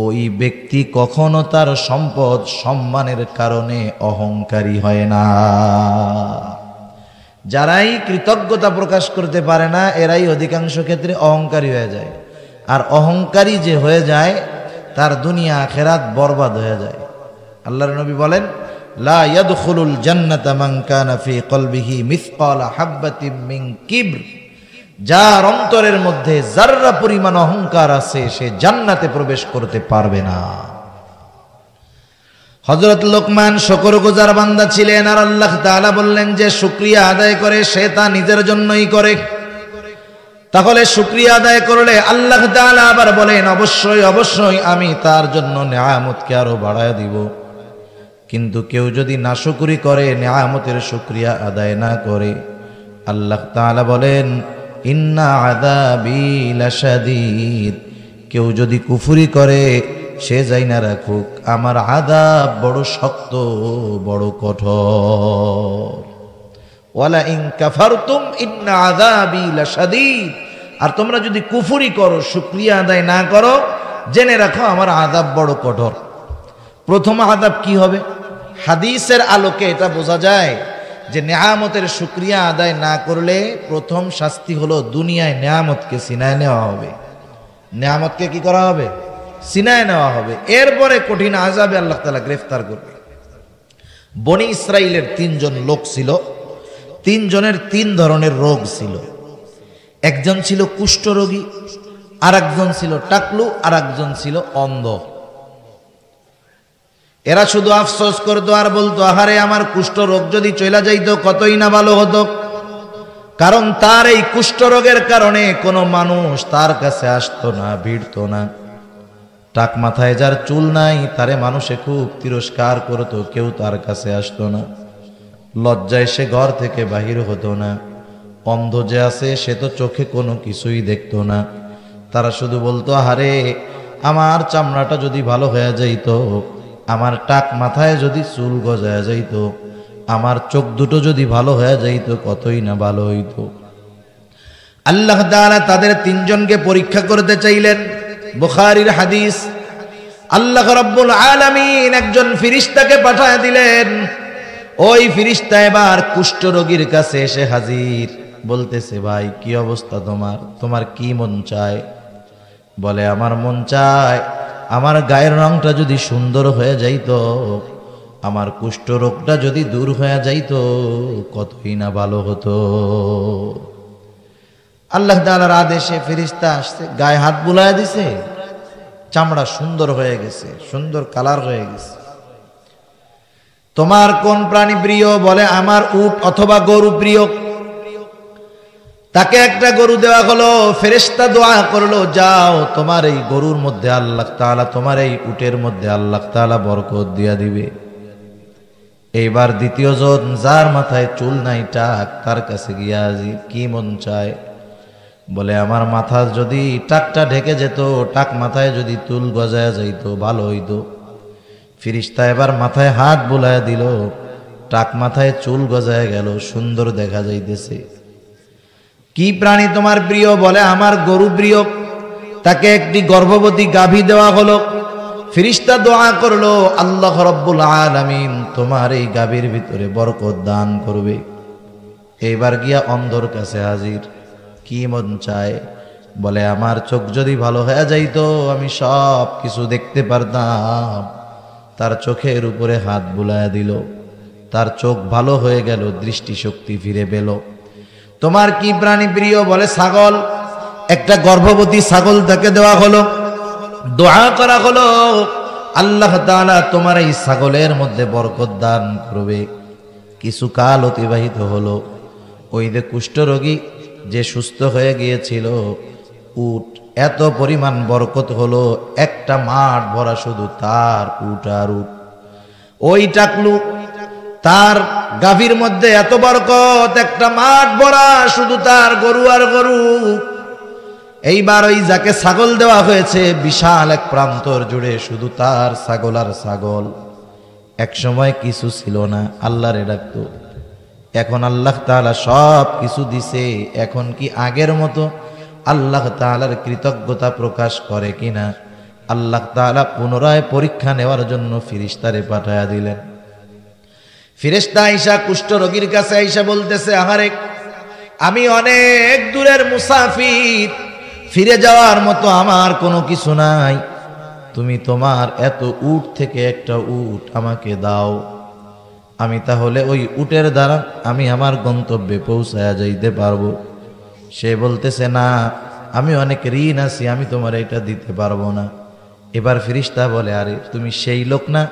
ওই ব্যক্তি কখনো তার সম্পদ সম্মানের কারণে অহংকারী হয় না। যারাই কৃতজ্ঞতা প্রকাশ করতে পারে না, এরাই অধিকাংশ ক্ষেত্রে অহংকারী হয়ে যায়। আর অহংকারী যে হয়ে যায়, তার দুনিয়া আখিরাত বরবাদ হয়ে যায়। আল্লাহর নবী বলেন, লা ইয়াদখুলুল জান্নাতা মান কানা ফি কলবিহি মিসকালা হাববাতিন মিন কিবর। যার অন্তরের মধ্যে যাররা পরিমাণ অহংকার আছে, সে জান্নাতে প্রবেশ করতে পারবে না। হযরত লোকমান শুকরগুজার বান্দা ছিলেন, আর আল্লাহ তাআলা বললেন যে শুকরিয়া আদায় করে সে তা নিজের জন্যই করে। তাহলে শুকরিয়া আদায় করলে আল্লাহ তাআলা আবার বলেন, অবশ্যই অবশ্যই আমি তার জন্য নেয়ামতকে আরো বাড়ায় দিব। কিন্তু কেউ যদি নাশুকরি করে, নেয়ামতের শুকরিয়া আদায় না করে, আল্লাহ তাআলা বলেন, ইন্না আযাবি লাশাদীদ। কেউ যদি কুফরি করে, সে যাই না রাখুক, আমার আযাব বড় শক্ত, বড় কঠোর। ওয়ালা ইন কাফারতুম ইন্না আযাবি লাশাদীদ। আর তোমরা যদি কুফরি করো, শুকরিয়া আদায় না করো, জেনে রাখো আমার আযাব বড় কঠোর। প্রথম আযাব কি হবে? হাদিসের আলোকে এটা বোঝা যায় যে নেয়ামতের শুকরিয়া আদায় না করলে প্রথম শাস্তি হলো দুনিয়ায় নেয়ামতকে ছিনায় নেওয়া হবে। নেয়ামতকে কি করা হবে? ছিনায় নেওয়া হবে। এরপরে কঠিন আযাবে আল্লাহ তাআলা গ্রেফতার করবে। বনি ইসরাইলের 3 জন লোক ছিল, 3 জনের 3 ধরনের রোগ ছিল। একজন ছিল কুষ্ঠরোগী, আর একজন ছিল টাকলু, আর একজন ছিল অন্ধ। এরা শুধু আফসোস করতো আর বলতো, আহারে আমার কুষ্ঠ রোগ যদি চলে যাইতো কতই না ভালো হতো। কারণ তার এই কুষ্ঠ রোগের কারণে কোনো মানুষ তার কাছে আসতো না, ভিড়তো না। টাক মাথায় যার চুল নাই, তারে মানুষে খুব তিরস্কার করতো, কেউ তার কাছে আসতো না। লজ্জায় সে ঘর থেকে বাহির হতো না। অন্ধ যে আছে, সে তো চোখে কোনো কিছুই দেখতো না। তারা শুধু বলতো, আহারে আমার চামড়াটা যদি ভালো হয়ে যাইতো, আমার টাক মাথায় যদি চুল গজায় যাইতো, আমার চোখ দুটো যদি ভালো হয়ে যাইতো, কতই না ভালো হইতো। আল্লাহ তাআলা তাদের 3 জনকে পরীক্ষা করতে চাইলেন। বুখারীর হাদিস, আল্লাহ রাব্বুল আলামিন একজন ফেরেশতাকে পাঠিয়ে দিলেন। ওই ফেরেশতা এবার কুষ্ঠরোগীর কাছে এসে হাজির, বলতেছে, ভাই কি অবস্থা তোমার? তোমার কি মন চায়? বলে, আমার মন চায় আমার গায়ের রংটা যদি সুন্দর হয়ে যাইতো, আমার কুষ্ঠ রোগটা যদি দূর হয়ে যাইতো, কতই না ভালো হতো। আল্লাহ তাআলার আদেশে ফেরেশতা আসছে, গায়ে হাত বুলায় দিছে, চামড়া সুন্দর হয়ে গেছে, সুন্দর কালার হয়ে গেছে। তোমার কোন প্রাণী প্রিয়? বলে, আমার উট অথবা গরু প্রিয়। তাকে একটা গরু দেওয়া হলো। ফেরেশতা দোয়া করলো, যাও তোমার এই গরুর মধ্যে আল্লাহ তাআলা, তোমার এই উটের মধ্যে আল্লাহ তাআলা বরকত দিয়া দিবে। এইবার দ্বিতীয় জন, যার মাথায় চুল নাই, টাক, তার কাছে গিয়া হাজির, কি মন চায়? বলে, আমার মাথা যদি টাকটা ঢেকে যেত, টাক মাথায় যদি চুল গজায় যাইতো, ভালো হইতো। ফেরেশতা এবার মাথায় হাত বুলায় দিল, টাক মাথায় চুল গজায় গেল, সুন্দর দেখা যাইতেছে। কি প্রাণী তোমার প্রিয়? বলে, আমার গরু প্রিয়। তাকে একটি গর্ভবতী গাভী দেওয়া হলো। ফেরেশতা দোয়া করলো, আল্লাহ রাব্বুল আলামিন তোমার এই গাভীর ভিতরে বরকত দান করবে। এইবার গিয়া অন্ধর কাছে হাজির, কি মন চায়? বলে, আমার চোখ যদি ভালো হয়ে যাইতো, আমি সব কিছু দেখতে পারতাম। তার চোখের উপরে হাত বুলায় দিল, তার চোখ ভালো হয়ে গেল, দৃষ্টিশক্তি ফিরে পেল। তোমার কি প্রাণী প্রিয়? বলে, ছাগল। একটা গর্ভবতী ছাগল তাকে দেওয়া হলো। দোয়া করা হলো, আল্লাহ তাআলা তোমার এই ছাগলের মধ্যে বরকত দান করবে। কিছু কাল অতিবাহিত হলো। ওই যে কুষ্ঠরোগী যে সুস্থ হয়ে গিয়েছিল, উট এত পরিমাণ বরকত হলো, একটা মাঠ ভরা শুধু তার উট আর উট। ওই টাকলু, তার গাভীর মধ্যে এত বরকত, একটা মাঠ ভরা শুধু তার গরু আর গরু। এইবার ওই যাকে ছাগল দেওয়া হয়েছে, বিশাল এক প্রান্তর জুড়ে শুধু তার ছাগল আর ছাগল। এক সময় কিছু ছিল না, আল্লাহরে ডাকতো। এখন আল্লাহ তাআলা সব কিছু দিছে, এখন কি আগের মতো আল্লাহ তাআলার কৃতজ্ঞতা প্রকাশ করে কিনা? আল্লাহ তাআলা পুনরায় পরীক্ষা নেওয়ার জন্য ফেরেশতারে পাঠায়া দিলেন। ফেরেশতা আইসা কুষ্ঠরোগীর কাছে আইসা বলতেছে, আহারে আমি অনেক দূরের মুসাফির, ফিরে যাওয়ার মতো আমার কোনো কিছু নাই, তুমি তোমার এত উট থেকে একটা উট আমাকে দাও, আমি তাহলে ওই উটের দ্বারা আমি আমার গন্তব্যে পৌঁছায়া যাইতে পারবো। সে বলতেছে, না, আমি অনেক ঋণ আছি, আমি তোমার এটা দিতে পারবো না। এবার ফেরেশতা বলে, আরে তুমি সেই লোক না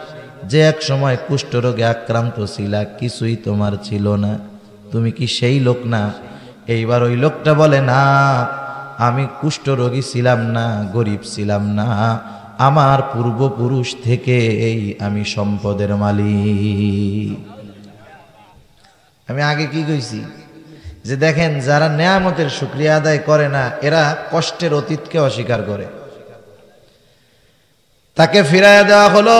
যে এক সময় কুষ্ঠরোগে আক্রান্ত ছিলা, কিছুই তোমার ছিল না, তুমি কি সেই লোক না? এইবার ওই লোকটা বলে, না, আমি কুষ্ঠরোগী ছিলাম না, গরিব ছিলাম না, আমার পূর্বপুরুষ থেকে আমি সম্পদের মালিক। আমি আগে কি কইছি যে দেখেন, যারা নেয়ামতের শুকরিয়া আদায় করে না, এরা কষ্টের অতীতকে অস্বীকার করে। তাকে ফিরাইয়া দেওয়া হলো।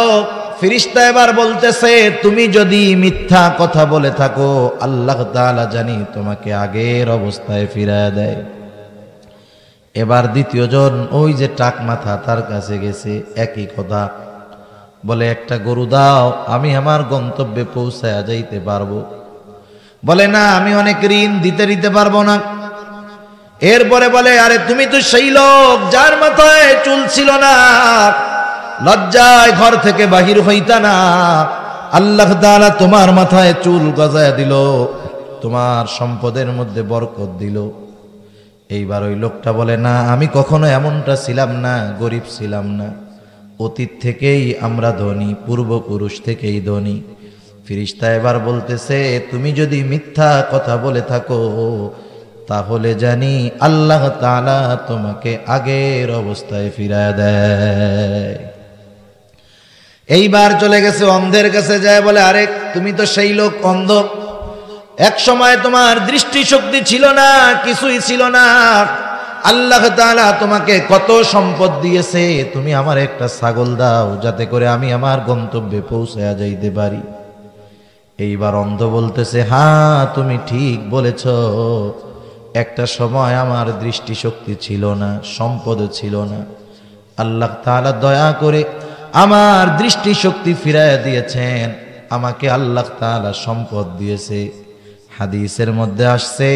ফেরেশতা এবার বলতেছে, তুমি যদি মিথ্যা কথা বলে থাকো, আল্লাহ তাআলা জানি তোমাকে আগের অবস্থায় ফিরাইয়া দেয়। এবার দ্বিতীয় জন, ওই যে টাক মাথা, তার কাছে গেছে, একই কথা বলে, একটা গরু দাও, আমি আমার গন্তব্যে পৌঁছায়া যাইতে পারবো। বলে, না, আমি অনেক ঋণ, দিতে পারবো না। এরপরে বলে, আরে তুমি তো সেই লোক যার মাথায় চুল ছিল না, লজ্জায় ঘর থেকে বাহির হইতা না, আল্লাহ তাআলা তোমার মাথায় চুল গজায়া দিল, তোমার সম্পদের মধ্যে বরকত দিল। এইবার ওই লোকটা বলে, না, আমি কখনো এমনটা ছিলাম না, গরিব ছিলাম না, অতীত থেকেই আমরা ধনী, পূর্বপুরুষ থেকেই ধনী। ফেরেশতা এবার বলতেছে, তুমি যদি মিথ্যা কথা বলে থাকো, তাহলে জানি আল্লাহ তাআলা তোমাকে আগের অবস্থায় ফিরায় দেয়। এইবার চলে গেছে অন্ধের কাছে, যায় বলে, আরে তুমি তো সেই লোক অন্ধ, এক সময় তোমার দৃষ্টিশক্তি ছিল না, কিছুই ছিল না, আল্লাহ তাআলা তোমাকে কত সম্পদ দিয়েছে, তুমি আমার একটা ছাগল দাও, যাতে করে আমি আমার গন্তব্যে পৌঁছায়া যাইতে পারি। এইবার অন্ধ বলতেছে, হ্যাঁ, তুমি ঠিক বলেছ, একটা সময় আমার দৃষ্টিশক্তি ছিল না, সম্পদ ছিল না, আল্লাহ তাআলা দয়া করে আমার দৃষ্টিশক্তি ফিরাইয়া দিয়েছেন, আমাকে আল্লাহ তাআলা সম্পদ দিয়েছে। হাদিসের মধ্যে আসছে,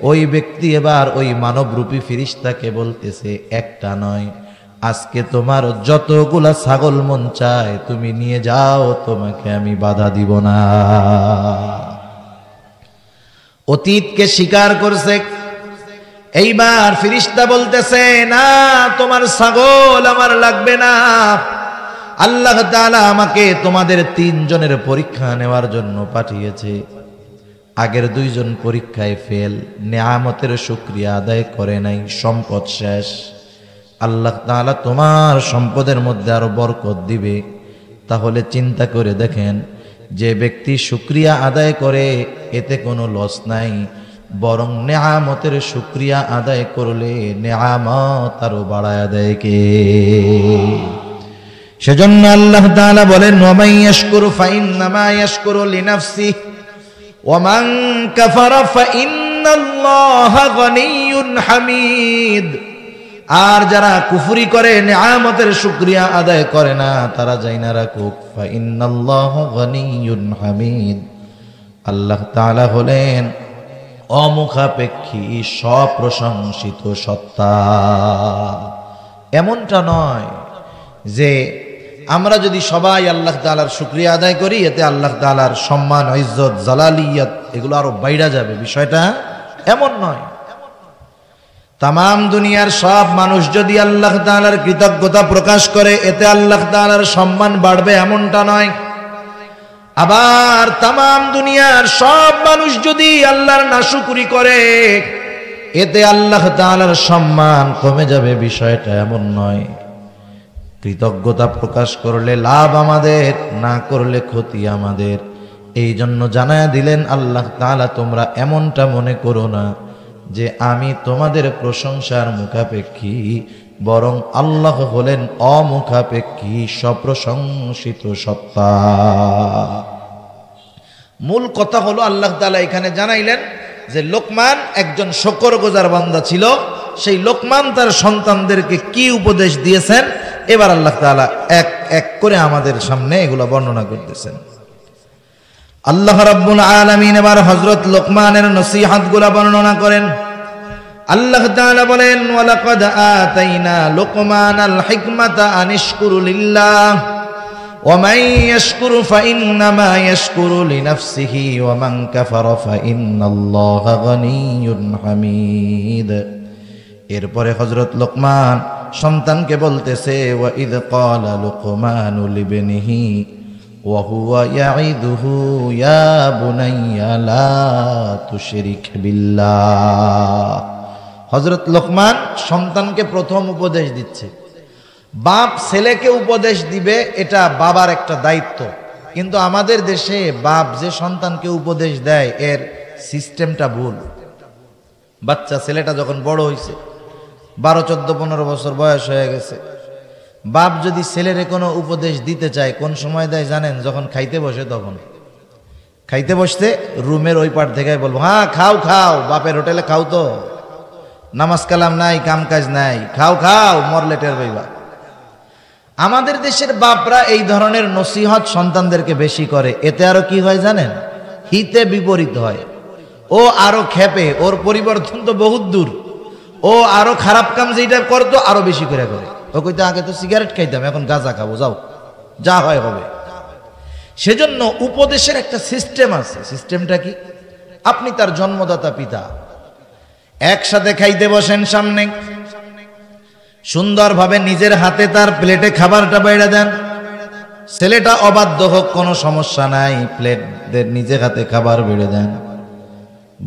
ওই ব্যক্তি এবার ওই মানবরূপী ফেরেশতাকে বলতেছে, একটা নয়, আজকে তোমার যতগুলা ছাগল মন চায় তুমি নিয়ে যাও, তোমাকে আমি বাধা দিব না। অতীতকে স্বীকার করছে। এইবার ফেরেশতা বলতেছে, না, তোমার ছাগল আমার লাগবে না, আল্লাহ তাআলা আমাকে তোমাদের তিনজনের পরীক্ষা নেওয়ার জন্য পাঠিয়েছে। আগের দুইজন পরীক্ষায় ফেল, নেয়ামতের শুকরিয়া আদায় করে নাই, সম্পদ শেষ। আল্লাহ তাআলা তোমার সম্পদের মধ্যে আরো বরকত দিবে। তাহলে চিন্তা করে দেখেন, যে ব্যক্তি শুকরিয়া আদায় করে এতে কোনো লস নাই, বরং নেয়ামতের শুকরিয়া আদায় করলে নেয়ামত আরো বাড়ায়া দেয় কে? সেজন্য আল্লাহ তাআলা বলেন, ওয়া মান ইয়াশকুরু ফাইন্নামা ইয়াশকুরু লিনাফসিহি ওয়া মান কাফারা ফাইন্নাল্লাহা গনিয়্যুন হামিদ। আর যারা কুফরি করে, নেয়ামতের শুকরিয়া আদায় করে না, তারা জাইনা রাখুক, ফাইন্নাল্লাহা গনিয়্যুন হামিদ, আল্লাহ তাআলা হলেন অমুখাপেক্ষী সপ্রশংসিত সত্তা। এমনটা নয় যে আমরা যদি সবাই আল্লাহ তাআলার শুকরিয়া আদায় করি, এতে আল্লাহ তাআলার সম্মান, ইজ্জত, জালালিয়াত এগুলো আরো বাইরা যাবে, বিষয়টা এমন নয়। তামাম দুনিয়ার সব মানুষ যদি আল্লাহ তাআলার কৃতজ্ঞতা প্রকাশ করে, এতে আল্লাহ তাআলার সম্মান বাড়বে, এমনটা নয়। আবার তামাম দুনিয়ার সব মানুষ যদি আল্লাহর নাশুকরি করে, এতে আল্লাহ তাআলার সম্মান কমে যাবে, বিষয়টা এমন নয়। কৃতজ্ঞতা প্রকাশ করলে লাভ আমাদের, না করলে ক্ষতি আমাদের। এই জন্য জানায়া দিলেন আল্লাহ তাআলা, তোমরা এমনটা মনে করো না যে আমি তোমাদের প্রশংসার মুখাপেক্ষী, বরং আল্লাহ হলেন অমুখাপেক্ষী সপ্রশংসিত সত্তা। মূল কথা হলো আল্লাহ তাআলা এখানে জানাইলেন যে লোকমান একজন শুকরগুজার বান্দা ছিল। সেই লোকমান তার সন্তানদেরকে কি উপদেশ দিয়েছেন, এবার আল্লাহ তাআলা এক এক করে আমাদের সামনে এগুলো বর্ণনা করতেছেন। আল্লাহ রাব্বুল আলামিন এবার হযরত লোকমানের নসিহতগুলো বর্ণনা করেন। আল্লাহ তাআলা বলেন, ওয়ালাকাদ আতাইনা লোকমানাল হিকমাতা আনিশকুরু লিল্লাহ ওয়া মান ইয়াশকুরু ফাইন্নামা ইয়াশকুরু লিনাফসিহি ওয়া মান কাফারা ফাইন্নাল্লাহা গনিয়্যুন হামিদ। এরপরে হযরত লোকমান সন্তানকে বলতেছে, ওয়া ইয ক্বালা লুকমানু লিবনিহি ওয়া হুয়া ইয়াইদুহু ইয়া বুনাইয়া লা তুশরিক বিল্লাহ। হযরত লোকমান সন্তানকে প্রথম উপদেশ দিচ্ছে। বাপ ছেলেকে উপদেশ দিবে, এটা বাবার একটা দায়িত্ব। কিন্তু আমাদের দেশে বাপ যে সন্তানকে উপদেশ দেয় এর সিস্টেমটা ভুল। বাচ্চা ছেলেটা যখন বড় হয়েছে, 12, 14, 15 বছর বয়স হয়ে গেছে, বাপ যদি ছেলেরে কোনো উপদেশ দিতে চায় কোন সময় দেয় জানেন? যখন খাইতে বসে। তখন খাইতে বসতে রুমের ওই পার থেকে বলবো, হ্যাঁ খাও খাও, বাপের হোটেলে খাও, তো নামাজ কালাম নাই, কাম কাজ নাই, খাও খাও, মরলে টের পাইবা। আমাদের দেশের বাপরা এই ধরনের নসিহত সন্তানদেরকে বেশি করে। এতে আরো কি হয় জানেন? হিতে বিপরীত হয়। ও আরো খেপে, ওর পরিবর্তন তো বহুত দূর। ও আরো খারাপ কাম যেটা করতো আরো বেশি করে করে। ও কইতে, আগে তো সিগারেট খাইতাম, এখন গাঁজা খাবো, যাও যা হয় হবে। সেজন্য উপদেশের একটা সিস্টেম আছে। সিস্টেমটা কি? আপনি তার জন্মদাতা পিতা, একসাথে খাইতে বসেন সামনে, সুন্দরভাবে নিজের হাতে তার প্লেটে খাবারটা বাইরে দেন। ছেলেটা অবাধ্য হোক কোনো সমস্যা নাই, প্লেটদের নিজের হাতে খাবার বেড়ে দেন।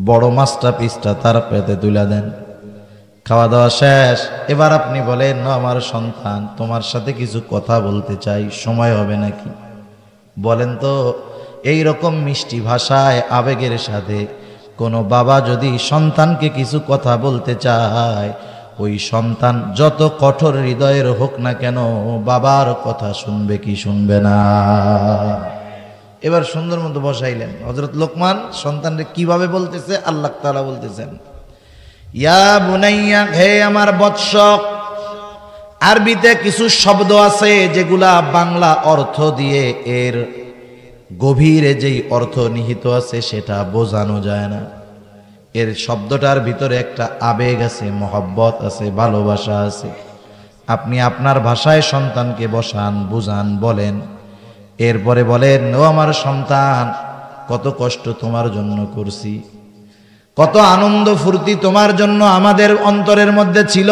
বড় মাছটা পিসটা তার পেটে তুলে দেন। খাওয়া দাওয়া শেষ। এবার আপনি বলেন, আমার সন্তান, তোমার সাথে কিছু কথা বলতে চাই, সময় হবে নাকি? বলেন তো, এই রকম মিষ্টি ভাষায় আবেগের সাথে কোনো বাবা যদি সন্তানকে কিছু কথা বলতে চায়, ওই সন্তান যত কঠোর হৃদয়ের হোক না কেন, বাবার কথা শুনবে কি শুনবে না? এবার সুন্দর মতো বসাইলেন। হযরত লোকমান সন্তানকে কিভাবে বলতেছে? আল্লাহ তাআলা বলতেছেন, ইয়া বুনাইয়া, হে আমার বৎস। আরবিতে কিছু শব্দ আছে যেগুলা বাংলা অর্থ দিয়ে এর গভীরে যেই অর্থ নিহিত আছে সেটা বোঝানো যায় না। এর শব্দটার ভিতরে একটা আবেগ আছে, মহব্বত আছে, ভালোবাসা আছে। আপনি আপনার ভাষায় সন্তানকে বসান, বুঝান, বলেন। এরপরে বলেন, ও আমার সন্তান, কত কষ্ট তোমার জন্য করছি, কত আনন্দ ফুর্তি তোমার জন্য আমাদের অন্তরের মধ্যে ছিল।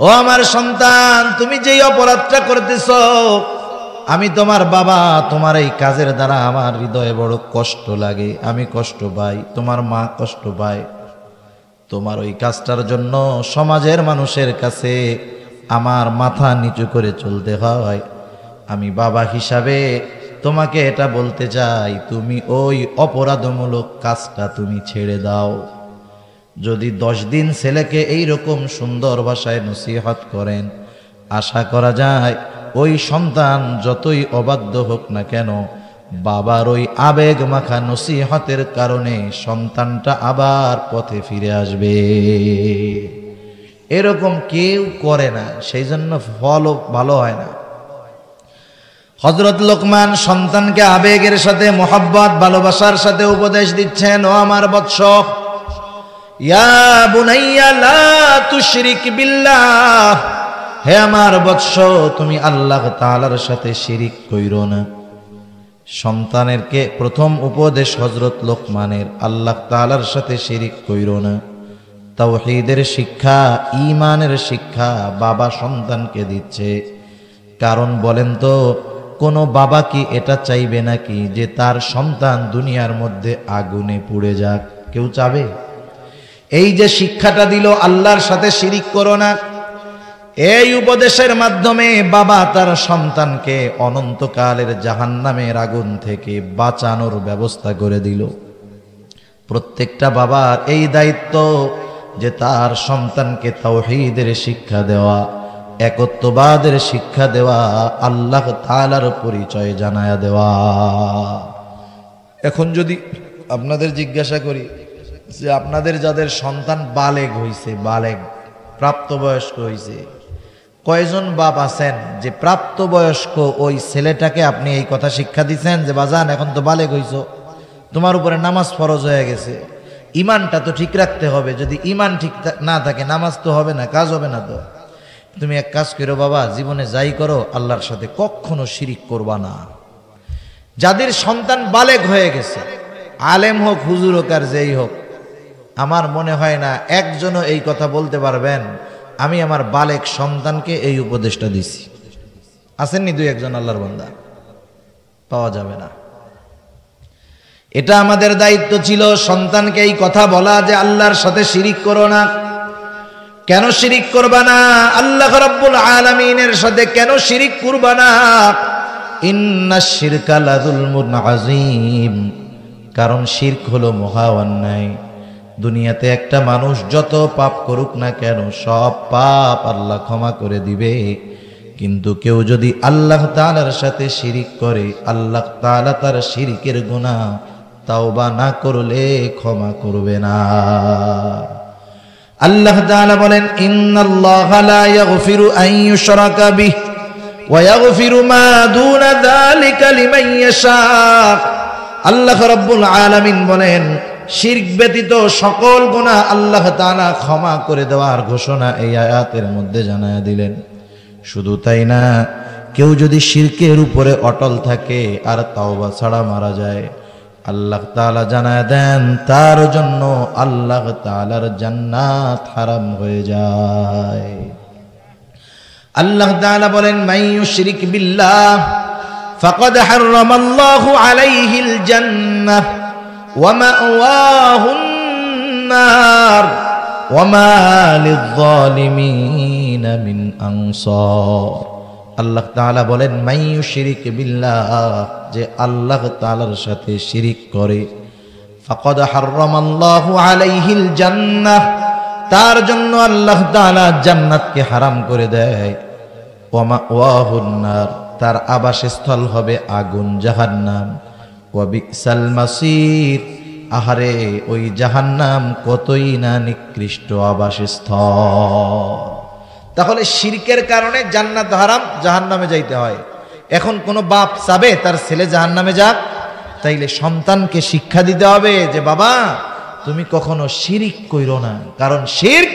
ও আমার সন্তান, তুমি যেই অপরাধটা করতেছ, আমি তোমার বাবা, তোমার এই কাজের দ্বারা আমার হৃদয়ে বড় কষ্ট লাগে, আমি কষ্ট পাই, তোমার মা কষ্ট পায়। তোমার ওই কাজটার জন্য সমাজের মানুষের কাছে আমার মাথা নিচু করে চলতে হয়। আমি বাবা হিসাবে তোমাকে এটা বলতে চাই, তুমি ওই অপরাধমূলক কাজটা তুমি ছেড়ে দাও। যদি 10 দিন ছেলেকে এইরকম সুন্দর ভাষায় নসিহত করেন, আশা করা যায় ওই সন্তান যতই অবাধ্য হোক না কেন, বাবার ওই আবেগ মাখা নসিহতের কারণে সন্তানটা আবার পথে ফিরে আসবে। এরকম কেউ করে না, সেই জন্য ফলও ভালো হয় না। হযরত লোকমান সন্তানকে আবেগের সাথে, মোহাব্বত, ভালোবাসার সাথে উপদেশ দিচ্ছেন, ও আমার বৎস, ইয়া বুনাইয়া লা তুশরিক বিল্লাহ, হে আমার বৎস, তুমি আল্লাহ তাআলার সাথে শিরিক কইরো না। সন্তানেরকে প্রথম উপদেশ হযরত লোকমানের, আল্লাহ তাআলার সাথে শিরিক কইরো না। তাওহীদের শিক্ষা, ঈমানের শিক্ষা বাবা সন্তানকে দিচ্ছে। কারণ বলেন তো, কোনো বাবা কি এটা চাইবে নাকি যে তার সন্তান দুনিয়ার মধ্যে আগুনে পুড়ে যাক? কেউ চাবে? এই যে শিক্ষাটা দিল, আল্লাহর সাথে শিরিক করো না, এই উপদেশের মাধ্যমে বাবা তার সন্তানকে অনন্তকালের জাহান্নামের আগুন থেকে বাঁচানোর ব্যবস্থা করে দিল। প্রত্যেকটা বাবার এই দায়িত্ব যে তার সন্তানকে তাওহীদের শিক্ষা দেওয়া, একত্ববাদের শিক্ষা দেওয়া, আল্লাহ তাআলার পরিচয় জানায়া দেওয়া। এখন যদি আপনাদের জিজ্ঞাসা করি যে আপনাদের যাদের সন্তান বালেগ হইছে, বালেগ প্রাপ্তবয়স্ক হইছে, কয়জন বাপ আছেন যে প্রাপ্তবয়স্ক ওই ছেলেটাকে আপনি এই কথা শিক্ষা দিচ্ছেন যে বাজান এখন তো বালেগ হইছো, তোমার উপরে নামাজ ফরজ হয়ে গেছে, ইমানটা তো ঠিক রাখতে হবে, যদি ইমান ঠিক না থাকে নামাজ তো হবে না, কাজ হবে না। তো তুমি এক কাজ করো বাবা, জীবনে যাই করো আল্লাহর সাথে কখনো শিরিক করবা না। যাদের সন্তান বালেগ হয়ে গেছে, আলেম হোক হুজুর হোক আর যেই হোক, আমার মনে হয় না একজনও এই কথা বলতে পারবেন আমি আমার বালেগ সন্তানকে এই উপদেশটা দিছি। আসেননি দুই একজন আল্লাহর বান্দা? পাওয়া যাবে না। এটা আমাদের দায়িত্ব ছিল সন্তানকে এই কথা বলা যে আল্লাহর সাথে শিরিক করো না। কেন শিরিক করবা না? আল্লাহ রাব্বুল আলামিনের সাথে কেন শিরিক করবা না? ইন্নাশ শিরকা লাযুলমুন আযীম। কারণ শিরক হলো মহা অন্যায়। দুনিয়াতে একটা মানুষ যত পাপ করুক না কেন সব পাপ আল্লাহ ক্ষমা করে দিবে, কিন্তু কেউ যদি আল্লাহ তাআলার সাথে শিরিক করে আল্লাহ তাআলা তার শিরকের গুনাহ তাওবা না করলে ক্ষমা করবে না। আল্লাহ তাআলা বলেন ইন্নাল্লাহা লা ইয়াগফিরু আন ইউশরাকা বিহি ওয়া ইয়াগফিরু মা দুনা যালিকা লিমান ইয়াশা। আল্লাহ রাব্বুল আলামিন বলেন শিরক ব্যতীত সকল গুনাহ আল্লাহ তাআলা ক্ষমা করে দেওয়ার ঘোষণা এই আয়াতের মধ্যে জানায়া দিলেন। শুধু তাই না, কেউ যদি শিরকের উপরে অটল থাকে আর তাওবা ছাড়া মারা যায়, আল্লাহ তাআলা জানায়া দেন তার জন্য আল্লাহ তাআলার জান্নাত হারাম হয়ে যায়। আল্লাহ তাআলা বলেন মাইয়ুশরিক বিল্লাহ ফাকাদ হারামাল্লাহু আলাইহিল জান্নাহ ওয়া মাওয়াহুন নার ওয়া মা লিয-যালিমিন মিন আনসার। আল্লাহ তাআলা বলেন মাইয়ুশরিক বিল্লাহ, যে আল্লাহ তাআলার সাথে শিরিক করে, ফাকাদ হারামাল্লাহু আলাইহিল জান্নাহ, তার জন্য আল্লাহ তাআলা জান্নাতকে হারাম করে দেয়। ওয়া মাওয়াহুন নার, তার আবাসস্থল হবে আগুন জাহান্নাম। ওয়া বিসাল মাসির, আহারে ওই জাহান্নাম কতই না নিকৃষ্ট আবাসস্থল। তাহলে শিরকের কারণে জান্নাত হারাম, জাহান্নামে যাইতে হয়। এখন কোন বাপ চাবে তার ছেলে জাহান্নামে যাক? তাইলে সন্তানকে শিক্ষা দিতে হবে যে বাবা তুমি কখনো শিরিক কইরো না, কারণ শিরক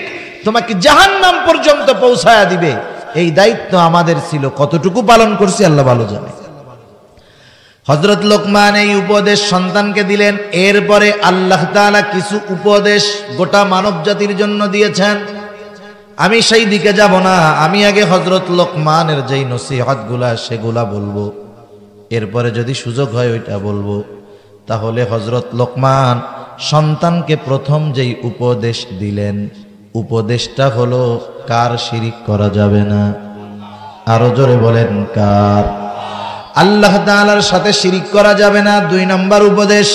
তোমাকে জাহান্নাম পর্যন্ত পৌঁছায়া দিবে। এই দায়িত্ব আমাদের ছিল, কতটুকু পালন করছি আল্লাহ ভালো জানে। হযরত লোকমান এই উপদেশ সন্তানকে দিলেন। এরপরে আল্লাহ তাআলা কিছু উপদেশ গোটা মানব জাতির জন্য দিয়েছেন। আমি সেই দিকে যাব না, আমি আগে হযরত লোকমানের যেই নসিহতগুলা সেগুলা বলবো, এরপরে যদি সুযোগ হয় ওইটা বলবো। তাহলে হযরত লোকমান সন্তানকে প্রথম যেই উপদেশ দিলেন, উপদেশটা হলো কার শিরিক করা যাবে না। আরো জোরে বলেন কার? আল্লাহ তাআলার সাথে শিরিক করা যাবে না। 2 নম্বর উপদেশ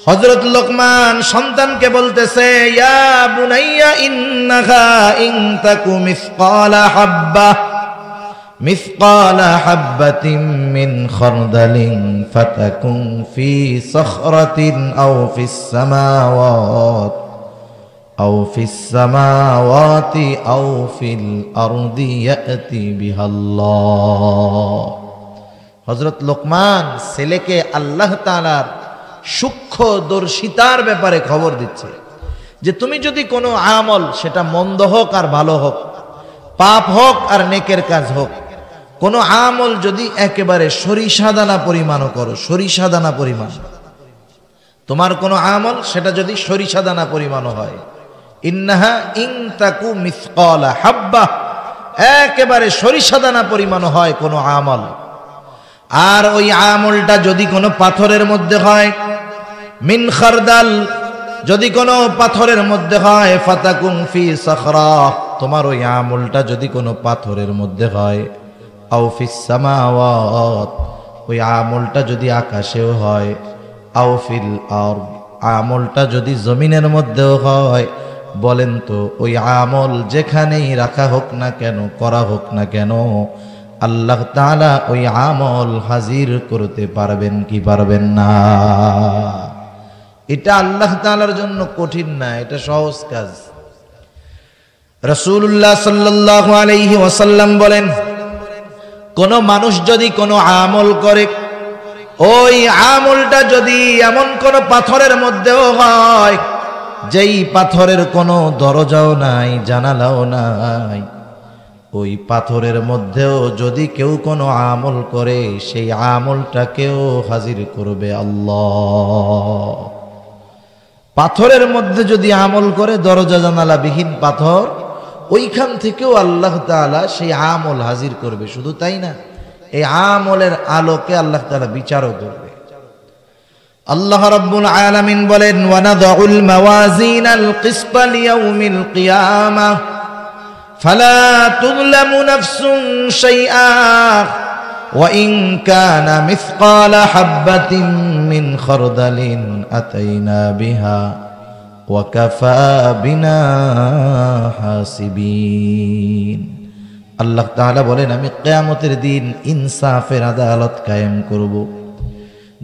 হযরত লোকমান সন্তানকে বলতেছে, ইয়া বুনাইয়া ইন্নাহা ইন তাকু মিসকালা হাব্বাতিন মিন খারদালিন ফাতাকুন ফি সখরাতিন আও ফিস সামাওয়াতি আও ফিল আরদি ইয়াতি বিহাল্লাহ। হযরত লোকমান ছেলেকে আল্লাহ তাআলার সূক্ষ্মদর্শিতার ব্যাপারে খবর দিচ্ছে যে তুমি যদি কোনো আমল, সেটা মন্দ হোক আর ভালো হোক, পাপ হোক আর নেকের কাজ হোক, কোনো আমল যদি একেবারে সরিষা দানা পরিমাণও করো, সরিষা দানা পরিমাণ, তোমার কোনো আমল সেটা যদি সরিষা দানা পরিমাণও হয়, ইন্নাহা ইন তাকু মিসকালা হাব্বা, একেবারে সরিষা দানা পরিমাণও হয় কোনো আমল, আর ওই আমলটা যদি কোনো পাথরের মধ্যে হয়, মিন খারদাল, যদি কোনো পাথরের মধ্যে হয়, ফাতাকুন ফি সখরা, তোমার ওই আমলটা যদি কোনো পাথরের মধ্যে হয়, আও ফিস সামাওয়াত, ওই আমলটা যদি আকাশেও হয়, আও ফিল আরদ, আমলটা যদি জমিনের মধ্যেও হয়, বলেন তো ওই আমল যেখানেই রাখা হোক না কেন, করা হোক না কেন, আল্লাহ তাআলা ওই আমল হাজির করতে পারবেন কি পারবেন না? এটা আল্লাহ তাআলার জন্য কঠিন না, এটা সহজ কাজ। রাসূলুল্লাহ সাল্লাল্লাহু আলাইহি ওয়াসাল্লাম বলেন, কোন মানুষ যদি কোনো আমল করে, ওই আমলটা যদি এমন কোন পাথরের মধ্যেও হয় যেই পাথরের কোনো দরজাও নাই, জানালাও নাই, ওই পাথরের মধ্যেও যদি কেউ কোনো আমল করে, সেই আমলটাকেও হাজির করবে আল্লাহ। পাথরের মধ্যে যদি আমল করে, দরজা জানালা বিহীন পাথর, ওইখান থেকেও আল্লাহ তাআলা সেই আমল হাজির করবে। শুধু তাই না, এই আমলের আলোকে আল্লাহ তাআলা বিচারও করবে। আল্লাহ রাব্বুল আলামিন বলেন, ওয়ানাদাউল মাওয়াজিনাল কিসতা লিয়াউমিল কিয়ামাহ ফালা তুযলামু নাফসুন শাইআ ওয়া ইন কানা মিসকালা হাববাতিন মিন খারদালিন আতাইনা বিহা ওয়া কাফা বিনা হাসিবিন। আল্লাহ তাআলা বলেন, আমি কিয়ামতের দিন ইনসাফের আদালত কায়েম করব।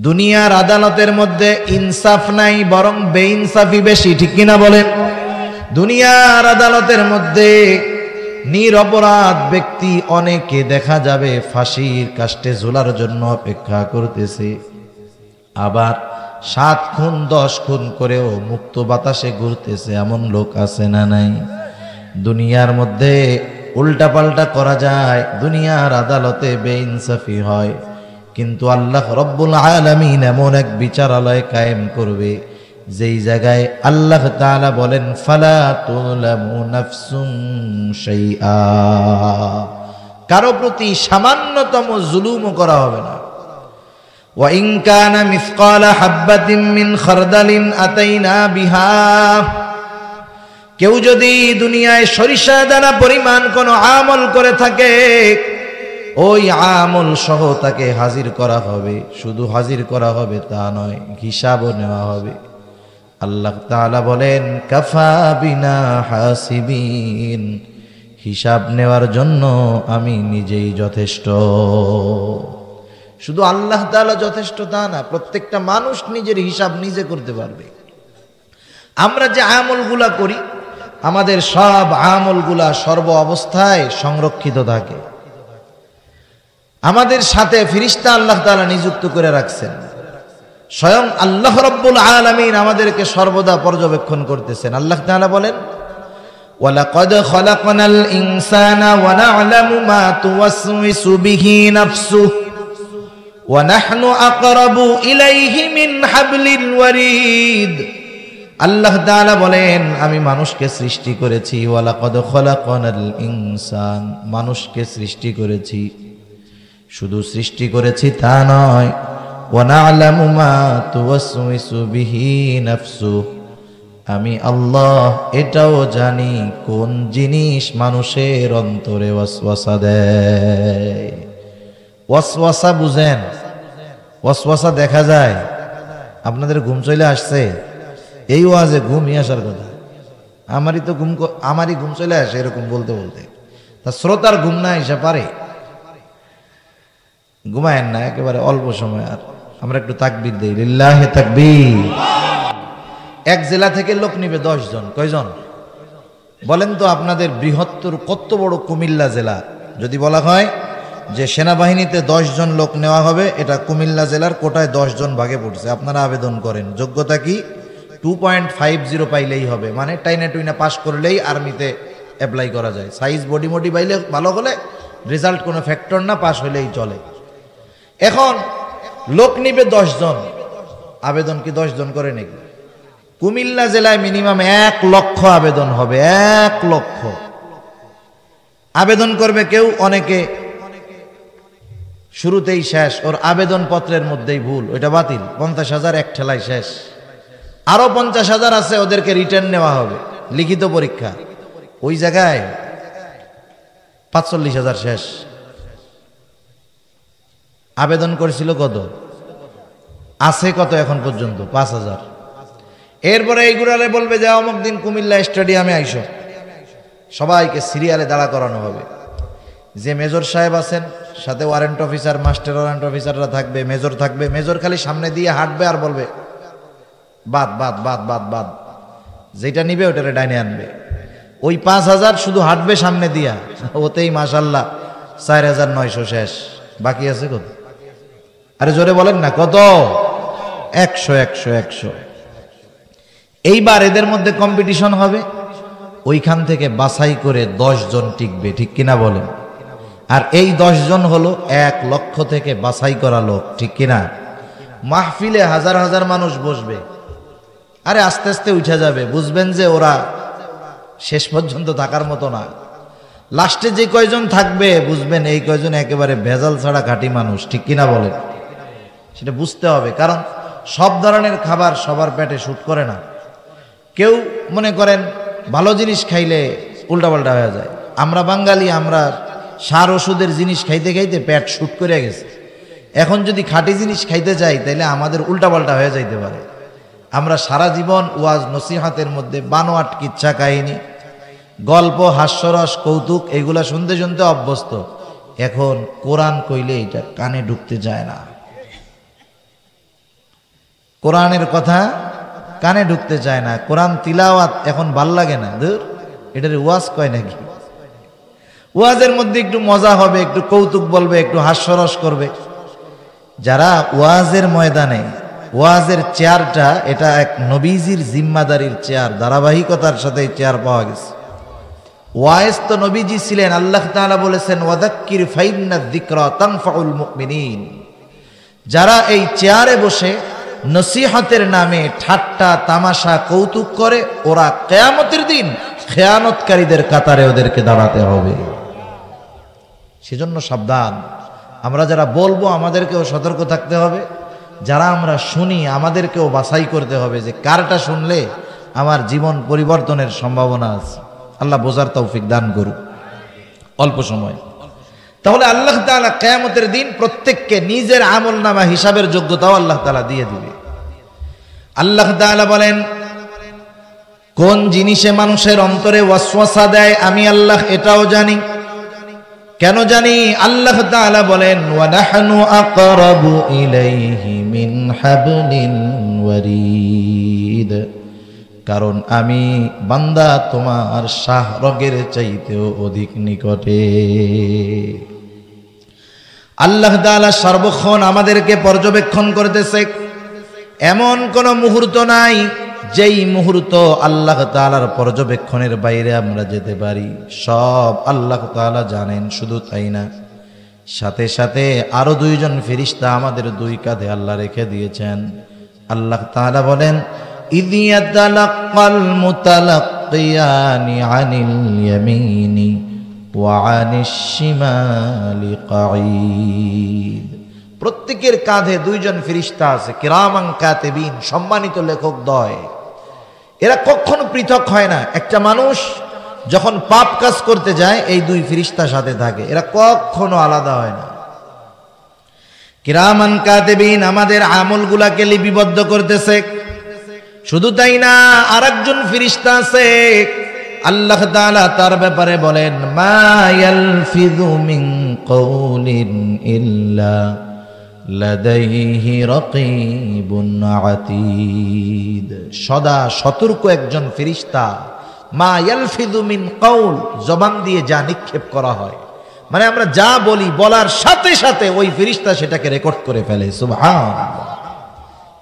দুনিয়ার আদালতের মধ্যে ইনসাফ নাই, বরং বেইনসাফি বেশি, ঠিক কিনা বলেন? দুনিয়ার আদালতের মধ্যে নিরপরাধ ব্যক্তি অনেকে দেখা যাবে ফাঁসির কাস্টে ঝোলার জন্য অপেক্ষা করতেছে, আবার 7 খুন 10 খুন করেও মুক্ত বাতাসে ঘুরতেছে, এমন লোক আছে না নাই? দুনিয়ার মধ্যে উল্টাপাল্টা করা যায়, দুনিয়ার আদালতে বেইনসাফি হয়, কিন্তু আল্লাহ রব্বুল আলামিন এমন এক বিচারালয় কায়েম করবে যেই জায়গায় আল্লাহ তাআলা বলেন, ফালা তুযলামু নাফসুন শাইআ, কারো প্রতি সামান্যতম জুলুমও করা হবে না। ওয়া ইন কানা মিসকালা হাববাতিন মিন খারদালিন আতাইনা বিহা, কেউ যদি দুনিয়ায় সরিষা দানা পরিমাণ কোনো আমল করে থাকে, ওই আমল সহ তাকে হাজির করা হবে। শুধু হাজির করা হবে তা নয়, হিসাবও নেওয়া হবে। আল্লাহ তাআলা বলেন, কাফা বিনা হাসিবিন, হিসাব নেওয়ার জন্য আমি নিজেই যথেষ্ট। শুধু আল্লাহ তাআলা যথেষ্ট তা না, প্রত্যেকটা মানুষ নিজের হিসাব নিজে করতে পারবে। আমরা যে আমলগুলা করি, আমাদের সব আমলগুলা সর্ব অবস্থায় সংরক্ষিত থাকে। আমাদের সাথে ফেরেশতা আল্লাহ তাআলা নিযুক্ত করে রাখছেন। স্বয়ং আল্লাহ রাব্বুল আলামিন আমাদেরকে সর্বদা পর্যবেক্ষণ করতেছেন। আল্লাহ তাআলা বলেন, ওয়ালাকাদ খালাকনাল ইনসানা ওয়া না'লামু মা তুওয়াসওয়িসু বিহি নাফসুহু ওয়া নাহনু আকরাবু ইলাইহি মিন হাবলিল ওয়ারিদ। আল্লাহ তাআলা বলেন, আমি মানুষকে সৃষ্টি করেছি। ওয়ালাকাদ খালাকনাল ইনসান, মানুষকে সৃষ্টি করেছি। শুধু সৃষ্টি করেছি তা নয়, ওয়া না'লামু মা তুওয়াসওয়িসু বিহি নাফসুহু, আমি আল্লাহ এটাও জানি কোন জিনিস মানুষের অন্তরে ওয়াসওয়াসা দেয়। ওয়াসওয়াসা বুঝেন? ওয়াসওয়াসা দেখা যায়। আপনাদের ঘুম চলে আসছে, এই ওয়াজে ঘুমই আসার কথা। আমারই ঘুম চলে আসে এরকম বলতে বলতে। তা শ্রোতার ঘুম না এসে পারে? ঘুমায়েন না, একেবারে অল্প সময়। আর আমরা একটু তাকবীর দেই, লিল্লাহি তাকবীর। এক জেলা থেকে লোক নিবে 10 জন। কয়জন বলেন তো? আপনাদের বৃহত্তর কত বড় কুমিল্লা জেলা। যদি বলা হয় যে সেনাবাহিনীতে 10 জন লোক নেওয়া হবে, এটা কুমিল্লা জেলার কোটায় 10 জন ভাগে পড়ছে। আপনারা আবেদন করেন। যোগ্যতা কি? 2.50 পাইলেই হবে, মানে টাইনা টুইনা পাস করলেই আর্মিতে অ্যাপ্লাই করা যায়। সাইজ বডি মডি পাইলে ভালো হলে, রেজাল্ট কোনো ফ্যাক্টর না, পাস হলেই চলে। এখন লোক নিবে 10 জন, আবেদন কি 10 জন করে নাকি? কুমিল্লা জেলায় মিনিমাম 1 লক্ষ আবেদন হবে। 1 লক্ষ আবেদন করবে কেউ, অনেকে শুরুতেই শেষ, ওর আবেদন পত্রের মধ্যেই ভুল, ওইটা বাতিল। 50,000 এক ঠেলায় শেষ। আরো 50,000 আছে, ওদেরকে রিটার্ন নেওয়া হবে, লিখিত পরীক্ষা। ওই জায়গায় 45,000 শেষ। আবেদন করেছিল কত? আছে কত এখন পর্যন্ত? 5,000। এরপরে এইগুলারে বলবে যে অমুক দিন কুমিল্লা স্টেডিয়ামে আইসো, সবাইকে সিরিয়ালে দাঁড়া করানো হবে। যে মেজর সাহেব আছেন, সাথে ওয়ারেন্ট অফিসার, মাস্টার ওয়ারেন্ট অফিসাররা থাকবে, মেজর থাকবে। মেজর খালি সামনে দিয়ে হাঁটবে আর বলবে বাদ বাদ বাদ বাদ বাদ, যেটা নিবে ওটারে ডাইনে আনবে। ওই 5000 শুধু হাঁটবে সামনে দিয়া, ওতেই মাশাল্লাহ 4900 শেষ। বাকি আছে কত? আরে জোরে বলেন না, কত? 100 100 100। এইবার এদের মধ্যে কম্পিটিশন হবে, ওইখান থেকে বাছাই করে 10 জন টিকবে, ঠিক কিনা বলেন? আর এই 10 জন হলো 1 লক্ষ থেকে বাছাই করা লোক, ঠিক কিনা? মাহফিলে হাজার হাজার মানুষ বসবে, আরে আস্তে আস্তে উঠে যাবে, বুঝবেন যে ওরা শেষ পর্যন্ত থাকার মতো না। লাস্টে যে কয়জন থাকবে বুঝবেন এই কয়জন একেবারে ভেজাল ছাড়া খাঁটি মানুষ, ঠিক কিনা বলেন? সেটা বুঝতে হবে, কারণ সব ধরনের খাবার সবার পেটে শুট করে না। কেউ মনে করেন ভালো জিনিস খাইলে উল্টাপাল্টা হয়ে যায়। আমরা বাঙালি, আমরা সার ওষুধের জিনিস খাইতে খাইতে পেট শুট করে গেছে। এখন যদি খাঁটি জিনিস খাইতে যাই তাহলে আমাদের উল্টাপাল্টা হয়ে যাইতে পারে। আমরা সারা জীবন ওয়াজ নসিহাতের মধ্যে বানোয়াট কিচ্ছা কাহিনী, গল্প, হাস্যরস, কৌতুক এগুলা শুনতে শুনতে অভ্যস্ত। এখন কোরআন কইলে এটা কানে ঢুকতে যায় না, কোরআনের কথা কানে ঢুকতে চায় না। কোরআন তিলাওয়াত এখন ভাল লাগে না, ধুর এটার ওয়াজ কয় নাকি? ওয়াজের মধ্যে একটু মজা হবে, একটু কৌতুক বলবে, একটু হাস্যরস করবে। যারা ওয়াজের ময়দানে, ওয়াজের চেয়ারটা এটা এক নবীজির জিম্মাদারির চেয়ার, ধারাবাহিকতার সাথে চেয়ার পাওয়া গেছে। ওয়াইজ তো নবীজি ছিলেন, আল্লাহ তাআলা বলেছেন ওয়াদাক্কির ফাইন্নায যিকরা তানফাউল মুমিনিন। যারা এই চেয়ারে বসে নসিহতের নামে ঠাট্টা তামাশা কৌতুক করে, ওরা কিয়ামতের দিন খেয়ানতকারীদের কাতারে ওদেরকে দাঁড়াতে হবে। সেজন্য সাবধান। আমরা যারা বলবো আমাদেরকেও সতর্ক থাকতে হবে, যারা আমরা শুনি আমাদেরকেও বাছাই করতে হবে যে কারটা শুনলে আমার জীবন পরিবর্তনের সম্ভাবনা আছে। আল্লাহ বোঝার তৌফিক দান করুক। অল্প সময়, তাহলে আল্লাহ তাআলা কিয়ামতের দিন প্রত্যেককে নিজের আমলনামা হিসাবের যোগ্যতাও আল্লাহ তাআলা দিয়ে দিবে। আল্লাহ তাআলা বলেন, কোন জিনিসে মানুষের অন্তরে ওয়াসওয়াসা দেয় আমি আল্লাহ এটাও জানি। কেন জানি? আল্লাহ তাআলা বলেন ওয়া নাহনু আকরাবু ইলাইহি মিন হাবলিন ওয়ারিদ। কারণ আমি বান্দা তোমার শাহরগের চাইতেও অধিক নিকটে। আল্লাহ তাআলা সর্বক্ষণ আমাদেরকে পর্যবেক্ষণ করতেছে। এমন কোন মুহূর্ত নাই যেই মুহূর্ত আল্লাহ তাআলার পর্যবেক্ষণের বাইরে আমরা যেতে পারি। সব আল্লাহ তাআলা জানেন। শুধু তাই না, সাথে সাথে আরো 2 জন ফেরেশতা আমাদের 2 কাঁধে আল্লাহ রেখে দিয়েছেন। আল্লাহ তাআলা বলেন ইয ইয়াতালাক্কাল মুতালাক্কিয়ানি আনিল ইয়ামিনি ওয়া আনিশ শিমালি কাঈদ। প্রত্যেকের কাঁধে 2 জন ফেরেশতা আছে, কিরামান কাতিবিন, সম্মানিত লেখকদ্বয়। এরা কখনো পৃথক হয় না। একটা মানুষ যখন পাপ কাজ করতে যায় এই 2 ফেরেশতা সাথে থাকে, এরা কখনো আলাদা হয় না। কিরামান কাতিবিন আমাদের আমলগুলাকে লিপিবদ্ধ করতেছে। শুধু তাই না, আরেকজন ফেরেশতা আছে, আল্লাহ তাআলা তার ব্যাপারে বলেন মা ইয়ালফিযু মিন কাউলিন ইল্লা লাদাইহি রাকীবুন আতীদ। সদা সতর্ক একজন ফেরেশতা। মা ইয়ালফিযু মিন কাউল, জবান দিয়ে যা নিক্ষেপ করা হয়, মানে আমরা যা বলি বলার সাথে সাথে ওই ফেরেশতা সেটাকে রেকর্ড করে ফেলে। সুবহানাল্লাহ।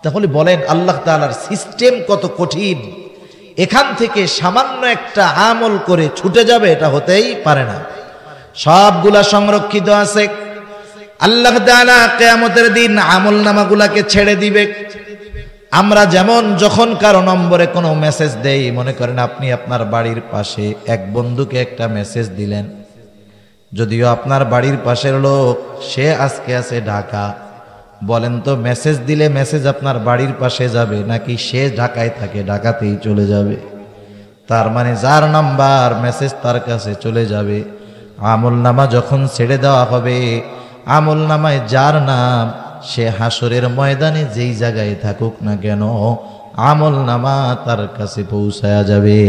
তাহলে বলেন আল্লাহ তাআলার সিস্টেম কত কঠিন। এখান থেকে সামান্য একটা আমল করে ছুটে যাবে এটা হতেই পারে না। সবগুলা সংরক্ষিত আছে। আল্লাহ তাআলা কিয়ামতের দিন আমলনামাগুলাকে ছেড়ে দিবে। আমরা যেমন যখন কারো নম্বরে কোনো মেসেজ দেই, মনে করেন আপনি আপনার বাড়ির পাশে এক বন্ধুকে একটা মেসেজ দিলেন, যদিও আপনার বাড়ির পাশের লোক, সে আজকে আছে ঢাকা। বলেন তো মেসেজ দিলে মেসেজ আপনার বাড়ির পাশে যাবে নাকি সে ঢাকায় থাকে ঢাকাতেই চলে যাবে? তার মানে যার নাম্বার মেসেজ তার কাছে চলে যাবে। আমলনামা যখন ছেড়ে দেওয়া হবে, আমলনামায় যার নাম, সে হাসরের ময়দানে যেই জায়গায় থাকুক না কেন আমল নামা তার কাছে পৌঁছায়া যাবে।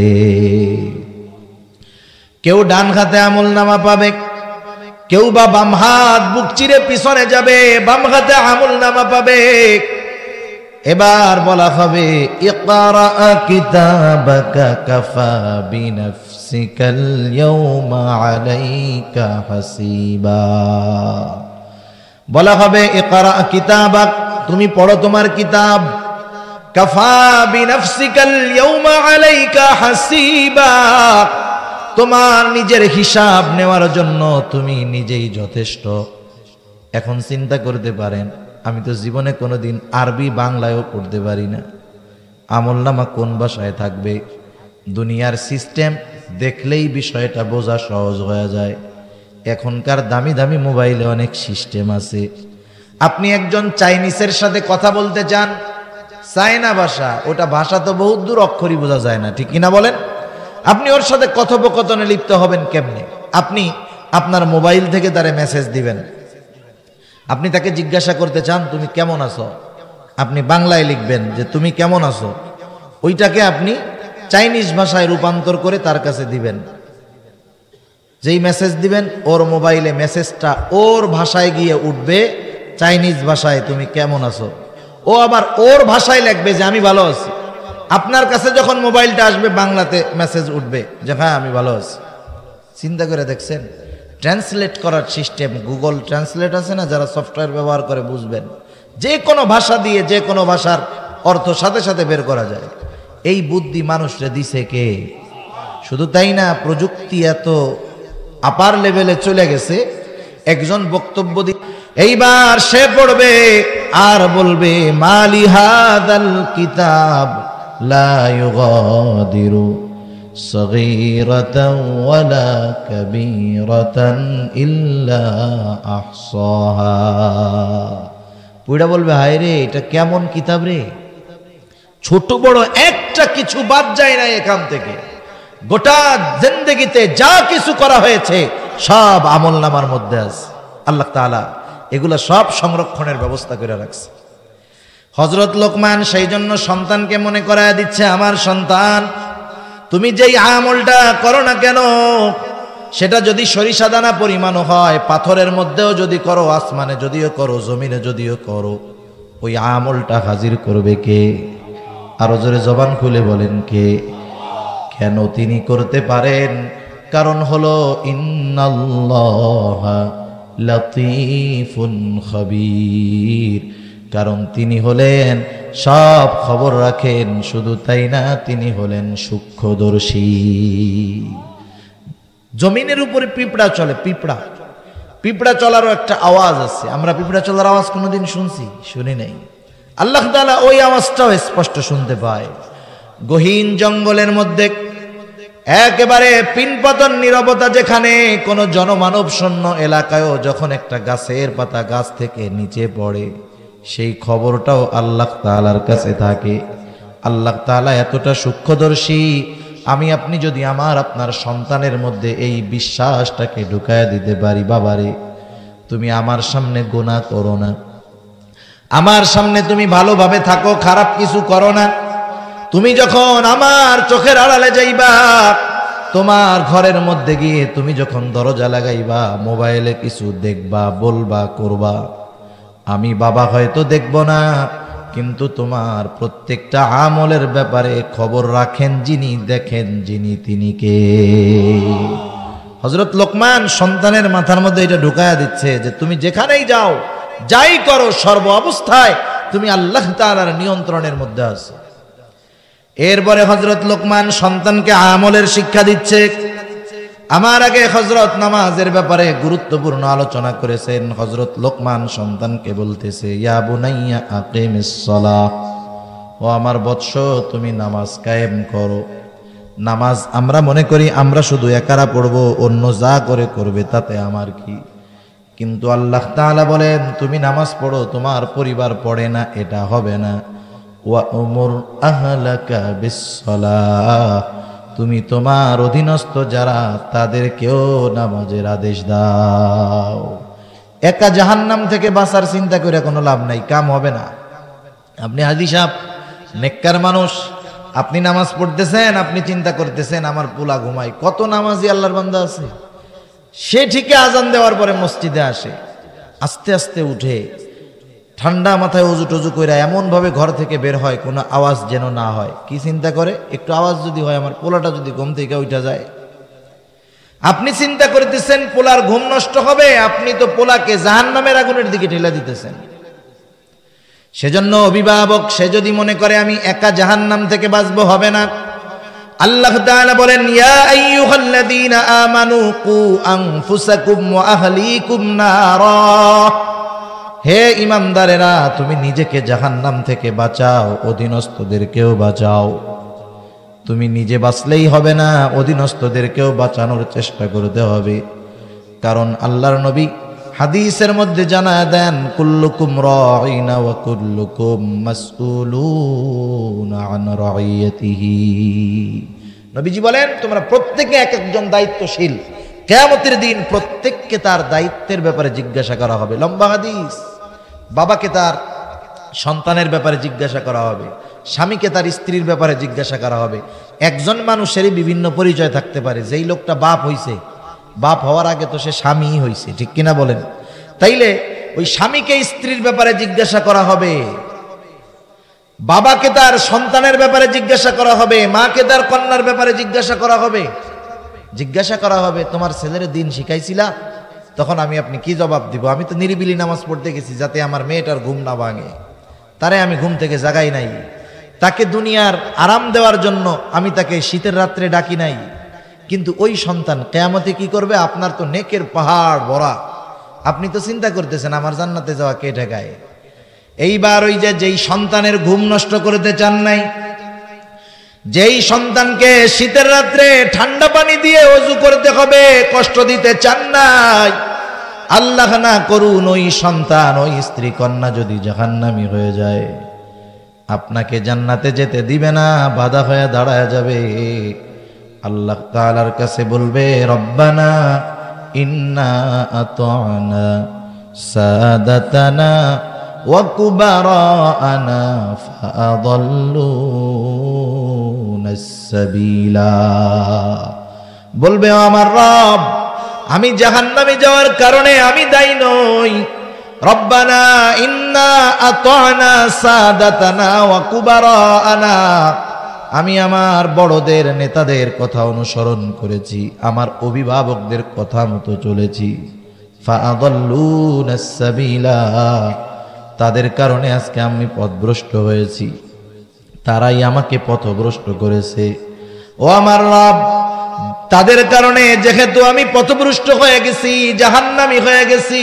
কেউ ডান হাতে আমল নামা পাবে, কেউ বা বাম হাত বুক চিরে পিছনে যাবে, বাম হাতে আমল নামা পাবে। এবার বলা হবে ইকরা কিতাবাকা কাফা বিনাফসিকাল ইয়াওমা আলাইকা হাসিবা। বলা হবে ইকরা কিতাবাক, তুমি পড়ো তোমার কিতাব, কাফা বিনাফসিকাল ইয়াওমা আলাইকা হাসিবা, তোমার নিজের হিসাব নেওয়ার জন্য তুমি নিজেই যথেষ্ট। এখন চিন্তা করতে পারেন, আমি তো জীবনে কোনোদিন আরবি বাংলায়ও পড়তে পারি না, আমলনামা কোন ভাষায় থাকবে? দুনিয়ার সিস্টেম দেখলেই বিষয়টা বোঝা সহজ হয়ে যায়। এখনকার দামি দামি মোবাইলে অনেক সিস্টেম আছে। আপনি একজন চাইনিজের সাথে কথা বলতে চান, চায়না ভাষা, ওটা ভাষা তো বহুত দূর, অক্ষরই বোঝা যায় না, ঠিক কিনা বলেন? আপনি ওর সাথে কথোপকথনে লিপ্ত হবেন কেমনে? আপনি আপনার মোবাইল থেকে তারে মেসেজ দিবেন। আপনি তাকে জিজ্ঞাসা করতে চান তুমি কেমন আছো, আপনি বাংলায় লিখবেন যে তুমি কেমন আছো, ওইটাকে আপনি চাইনিজ ভাষায় রূপান্তর করে তার কাছে দিবেন। যেই মেসেজ দিবেন ওর মোবাইলে মেসেজটা ওর ভাষায় গিয়ে উঠবে, চাইনিজ ভাষায় তুমি কেমন আছো। ও আবার ওর ভাষায় লিখবে যে আমি ভালো আছি। আপনার কাছে যখন মোবাইলটা আসবে বাংলাতে মেসেজ উঠবে যে হ্যাঁ আমি ভালো আছি। চিন্তা করে দেখছেন? ট্রান্সলেট করার সিস্টেম, গুগল ট্রান্সলেট আছে না, যারা সফটওয়্যার ব্যবহার করে বুঝবেন, যে কোনো ভাষা দিয়ে যে কোনো ভাষার অর্থ সাথে সাথে বের করা যায়। এই বুদ্ধি মানুষরে দিছে কে? শুধু তাই না, প্রযুক্তি এত আপার লেভেলে চলে গেছে। একজন বক্তব্য এইবার সে পড়বে আর বলবে মালি হাদাল কিতাব লা ইউগাদিরু সগীরাতান ওয়ালা কাবীরাতান ইল্লা আহসাহা। পুরা বলবে হায় রে, এটা কেমন কিতাব রে, ছোট বড় একটা কিছু বাদ যায় না এখান থেকে। গোটা জিন্দেগিতে যা কিছু করা হয়েছে সব আমলনামার মধ্যে আছে। আল্লাহ তাআলা এগুলা সব সংরক্ষণের ব্যবস্থা করে রাখছে। হযরত লোকমান সেই জন্য সন্তানকে মনে করায় দিচ্ছে, আমার সন্তান তুমি যেই আমলটা করো না কেন, সেটা যদি সরিষা দানা পরিমাণও হয়, পাথরের মধ্যেও যদি করো, আসমানে যদিও করো, জমিনে যদিও করো, ওই আমলটা হাজির করবে কে? আরো জোরে জবান খুলে বলেন কে? কেন তিনি করতে পারেন? কারণ হলো ইন্নাল্লাহা লাতীফুন খবীর, কারণ তিনি হলেন সব খবর রাখেন। শুধু তাই না, তিনি হলেন সূক্ষ্মদর্শী। জমিনের উপরে পিঁপড়া চলে, পিঁপড়া, পিঁপড়া চলারও একটা আওয়াজ আছে। আমরা পিঁপড়া চলার আওয়াজ কোনোদিন শুনছি? শুনি নাই। আল্লাহ তাআলা ওই আওয়াজটাও স্পষ্ট শুনতে পায়। গহীন জঙ্গলের মধ্যে একেবারে পিনপতন নীরবতা, যেখানে কোনো জনমানব শূন্য এলাকায়ও যখন একটা গাছের পাতা গাছ থেকে নিচে পড়ে, সেই খবরটাও আল্লাহ তাআলার কাছে থাকে। আল্লাহ তাআলা এতটা সূক্ষ্মদর্শী, আমি আপনি যদি আমার আপনার সন্তানের মধ্যে এই বিশ্বাসটাকে ঢুকায় দিতে পারি, বাবারে তুমি আমার সামনে গুনাহ করো না, আমার সামনে তুমি ভালোভাবে থাকো, খারাপ কিছু করো না, তুমি যখন আমার চোখের আড়ালে যাইবা, তোমার ঘরের মধ্যে গিয়ে তুমি যখন দরজা লাগাইবা, মোবাইলে কিছু দেখবা, বলবা, করবা, আমি বাবা হয়তো দেখব না, কিন্তু তোমার প্রত্যেকটা আমলের ব্যাপারে খবর রাখেন যিনি, দেখেন যিনি, তিনি কে? হযরত লোকমান সন্তানের মাথার মধ্যে এটা ঢুকায়া দিচ্ছে যে তুমি যেখানেই যাও, যাই করো, সর্ব অবস্থায় তুমি আল্লাহ তাআলার নিয়ন্ত্রণের মধ্যে আছো। এরপরে হযরত লোকমান সন্তানকে আমলের শিক্ষা দিচ্ছে। আমার আগে হযরত নামাজের ব্যাপারে গুরুত্বপূর্ণ আলোচনা করেছেন। হযরত লোকমান সন্তানকে বলতেছে, ইয়া বুনাইয়া আকিমিস সালাহ, ও আমার বৎস তুমি নামাজ কায়েম করো। নামাজ আমরা মনে করি আমরা শুধু একারা পড়বো, অন্য যা করে করবে তাতে আমার কি, কিন্তু আল্লাহ তাআলা বলেন তুমি নামাজ পড়ো, তোমার পরিবার পড়ে না, এটা হবে না। ওয়া উমুর আহলাকা বিসসালাহ, তুমি তোমার অধীনস্থ যারা তাদেরকেও নামাজের আদেশ দাও। একা জাহান্নাম থেকে বাঁচার চিন্তা করে কোনো লাভ নাই, কাম হবে না। আপনি হাজী সাহেব নেককার মানুষ। আপনি নামাজ পড়তেছেন, আপনি চিন্তা করতেছেন আমার পোলা ঘুমায়। কত নামাজি আল্লাহর বান্দা আছে, সে ঠিকই আজান দেওয়ার পরে মসজিদে আসে, আস্তে আস্তে উঠে ঠান্ডা মাথায় অজু টজু করে এমনভাবে ঘর থেকে বের হয় কোনো আওয়াজ যেন না হয়। কি চিন্তা করে, একটু আওয়াজ যদি হয় আমার পোলাটা যদি ঘুম থেকে উঠা যায়। আপনি চিন্তা করতেছেন পোলার ঘুম নষ্ট হবে, আপনি তো পোলাকে জাহান্নামের আগুনের দিকে ঠেলে দিতেছেন। সেজন্য অভিভাবক সে যদি মনে করে আমি একা জাহান্নাম থেকে বাঁচবো, হবে না। আল্লাহ তাআলা বলেন ইয়া আইয়ুহাল্লাযীনা আমানু কু আনফুসাকুম ওয়া আহলিকুম নারা, হে ঈমানদারেরা তুমি নিজেকে জাহান্নাম থেকে বাঁচাও, অধীনস্থদেরকেও বাঁচাও। তুমি নিজে বাঁচলেই হবে না, অধীনস্থদেরকেও বাঁচানোর চেষ্টা করতে হবে। কারণ আল্লাহর নবী হাদিসের মধ্যে জানায় দেন কুল্লুকুম রাঈনা ওয়া কুল্লুকুম মাসউলুন আন রাইয়াতিহি। নবীজি বলেন তোমরা প্রত্যেকে এক একজন দায়িত্বশীল, কিয়ামতের দিন প্রত্যেককে তার দায়িত্বের ব্যাপারে জিজ্ঞাসা করা হবে। লম্বা হাদিস। বাবাকে তার সন্তানের ব্যাপারে জিজ্ঞাসা করা হবে, স্বামীকে তার স্ত্রীর ব্যাপারে জিজ্ঞাসা করা হবে। একজন মানুষেরই বিভিন্ন পরিচয় থাকতে পারে। যেই লোকটা বাপ হইছে, বাপ হওয়ার আগে তো সে স্বামী হইছে, ঠিক কিনা বলেন? তাইলে ওই স্বামীকে স্ত্রীর ব্যাপারে জিজ্ঞাসা করা হবে, বাবাকে তার সন্তানের ব্যাপারে জিজ্ঞাসা করা হবে, মাকে তার কন্যার ব্যাপারে জিজ্ঞাসা করা হবে। জিজ্ঞাসা করা হবে তোমার ছেলের দিন শিখাইছিলা? তখন আপনি কি জবাব দিব? আমি তো নিরিবিলি নামাজ পড়তে গেছি যাতে আমার মেয়েটার ঘুম না ভাঙে, তারে আমি ঘুম থেকে জাগাই নাই, তাকে দুনিয়ার আরাম দেওয়ার জন্য আমি তাকে শীতের রাত্রে ডাকি নাই। কিন্তু ওই সন্তান কিয়ামতে কি করবে? আপনার তো নেকের পাহাড় ভরা, আপনি তো চিন্তা করতেছেন আমার জান্নাতে যাওয়া কে ঠেকায়। এইবার ওই যেই সন্তানের ঘুম নষ্ট করতে চান নাই, যেই সন্তানকে শীতের রাত্রে ঠান্ডা পানি দিয়ে ওযু করতে হবে কষ্ট দিতে চান নাই, আল্লাহ না করুন ওই সন্তান ওই স্ত্রী কন্যা যদি জাহান্নামী হয়ে যায়, আপনাকে জান্নাতে যেতে দিবে না, বাধা হয়ে দাঁড়ায় যাবে। আল্লাহ তাআলার কাছে বলবে রব্বানা ইন্না আতা'না সাদাতানা ওয়া কুবারানা ফাআদাল্লুনাস সাবিলা। বলবে আমার রব আমি জাহান্নামে যাওয়ার কারণে আমি দায়ী নই। রব্বানা ইন্না আতা'না সাদাতানা ওয়া কুবারানা, আমি আমার বড়দের নেতাদের কথা অনুসরণ করেছি, আমার অভিভাবকদের কথা মতো চলেছি। ফাআদাল্লুনাস সাবিলা, তাদের কারণে আজকে আমি পথভ্রষ্ট হয়েছি, তারাই আমাকে পথভ্রষ্ট করেছে। ও আমার রব, তাদের কারণে যেহেতু আমি পথভ্রষ্ট হয়ে গেছি, জাহান্নামী হয়ে গেছি,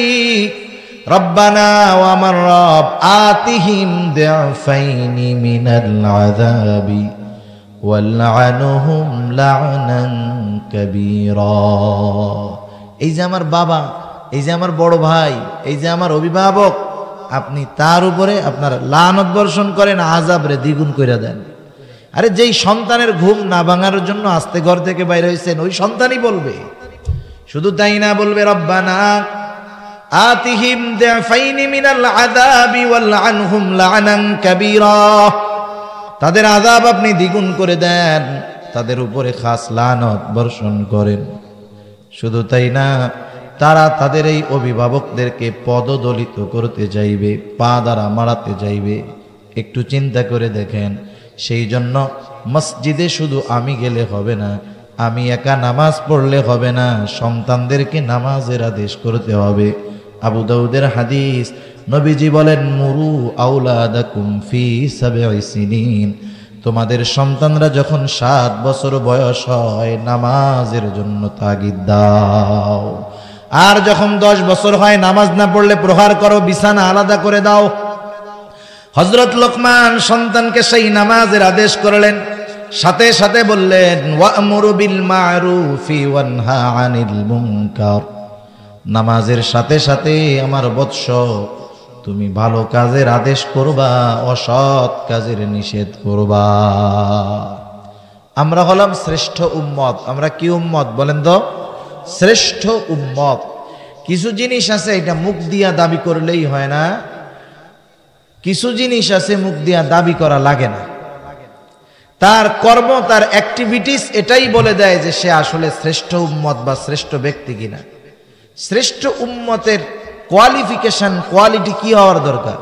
রব্বানা ও আমার রব আতিহিম দিআফাইনি মিনাল আযাবি ওয়ালআনহুম লা'নান কাবীরা। এই যে আমার বাবা, এই যে আমার বড় ভাই, এই যে আমার অভিভাবক, আপনি তার উপরে আপনার লানত বর্ষণ করেন, আযাবরে দ্বিগুণ করে দেন। আরে যেই সন্তানের ঘুম না ভাঙার জন্য আস্তে ঘর থেকে বাইরে হয়েছেন, ওই সন্তানই বলবে। শুধু তাই না, বলবে রব্বানা আতিহিম দিআফাইনি মিনাল আযাবি ওয়ালআনহুম লা'নান কাবীরা, তাদের আযাব আপনি দ্বিগুণ করে দেন, তাদের উপরে খাস লানত বর্ষণ করেন। শুধু তাই না, তারা তাদের এই অভিভাবকদেরকে পদদলিত করতে চাইবে, পা দ্বারা মারাতে চাইবে। একটু চিন্তা করে দেখেন। সেই জন্য মসজিদে শুধু আমি গেলে হবে না, আমি একা নামাজ পড়লে হবে না, সন্তানদেরকে নামাজের আদেশ করতে হবে। আবু দাউদের হাদিস, নবীজি বলেন মুরু আওলাদাকুম ফি সাবঈ সিনিন, তোমাদের সন্তানরা যখন 7 বছর বয়স হয় নামাজের জন্য তাগিদ দাও। আর যখন 10 বছর হয় নামাজ না পড়লে প্রহার করো, বিছানা আলাদা করে দাও। হযরত লোকমান সন্তানকে সেই নামাজের আদেশ করলেন, সাথে সাথে বললেন ওয়া'মুরু বিল মা'রুফি ওয়ানহা আনিল মুনকার, নামাজের সাথে সাথে আমার বৎস তুমি ভালো কাজের আদেশ করবা, অসৎ কাজের নিষেধ করবা। আমরা হলাম শ্রেষ্ঠ উম্মত। আমরা কি উম্মত বলেন তো? শ্রেষ্ঠ উম্মত। কিছু জিনিস আছে এটা মুখ দিয়া দাবি করলেই হয় না, কিছু জিনিস আছে মুখ দিয়া দাবি করা লাগে না। তার কর্ম, তার অ্যাক্টিভিটিস এটাই বলে দেয় যে সে আসলে শ্রেষ্ঠ উম্মত বা শ্রেষ্ঠ ব্যক্তি কিনা। শ্রেষ্ঠ উম্মতের কোয়ালিফিকেশন, কোয়ালিটি কি হওয়ার দরকার,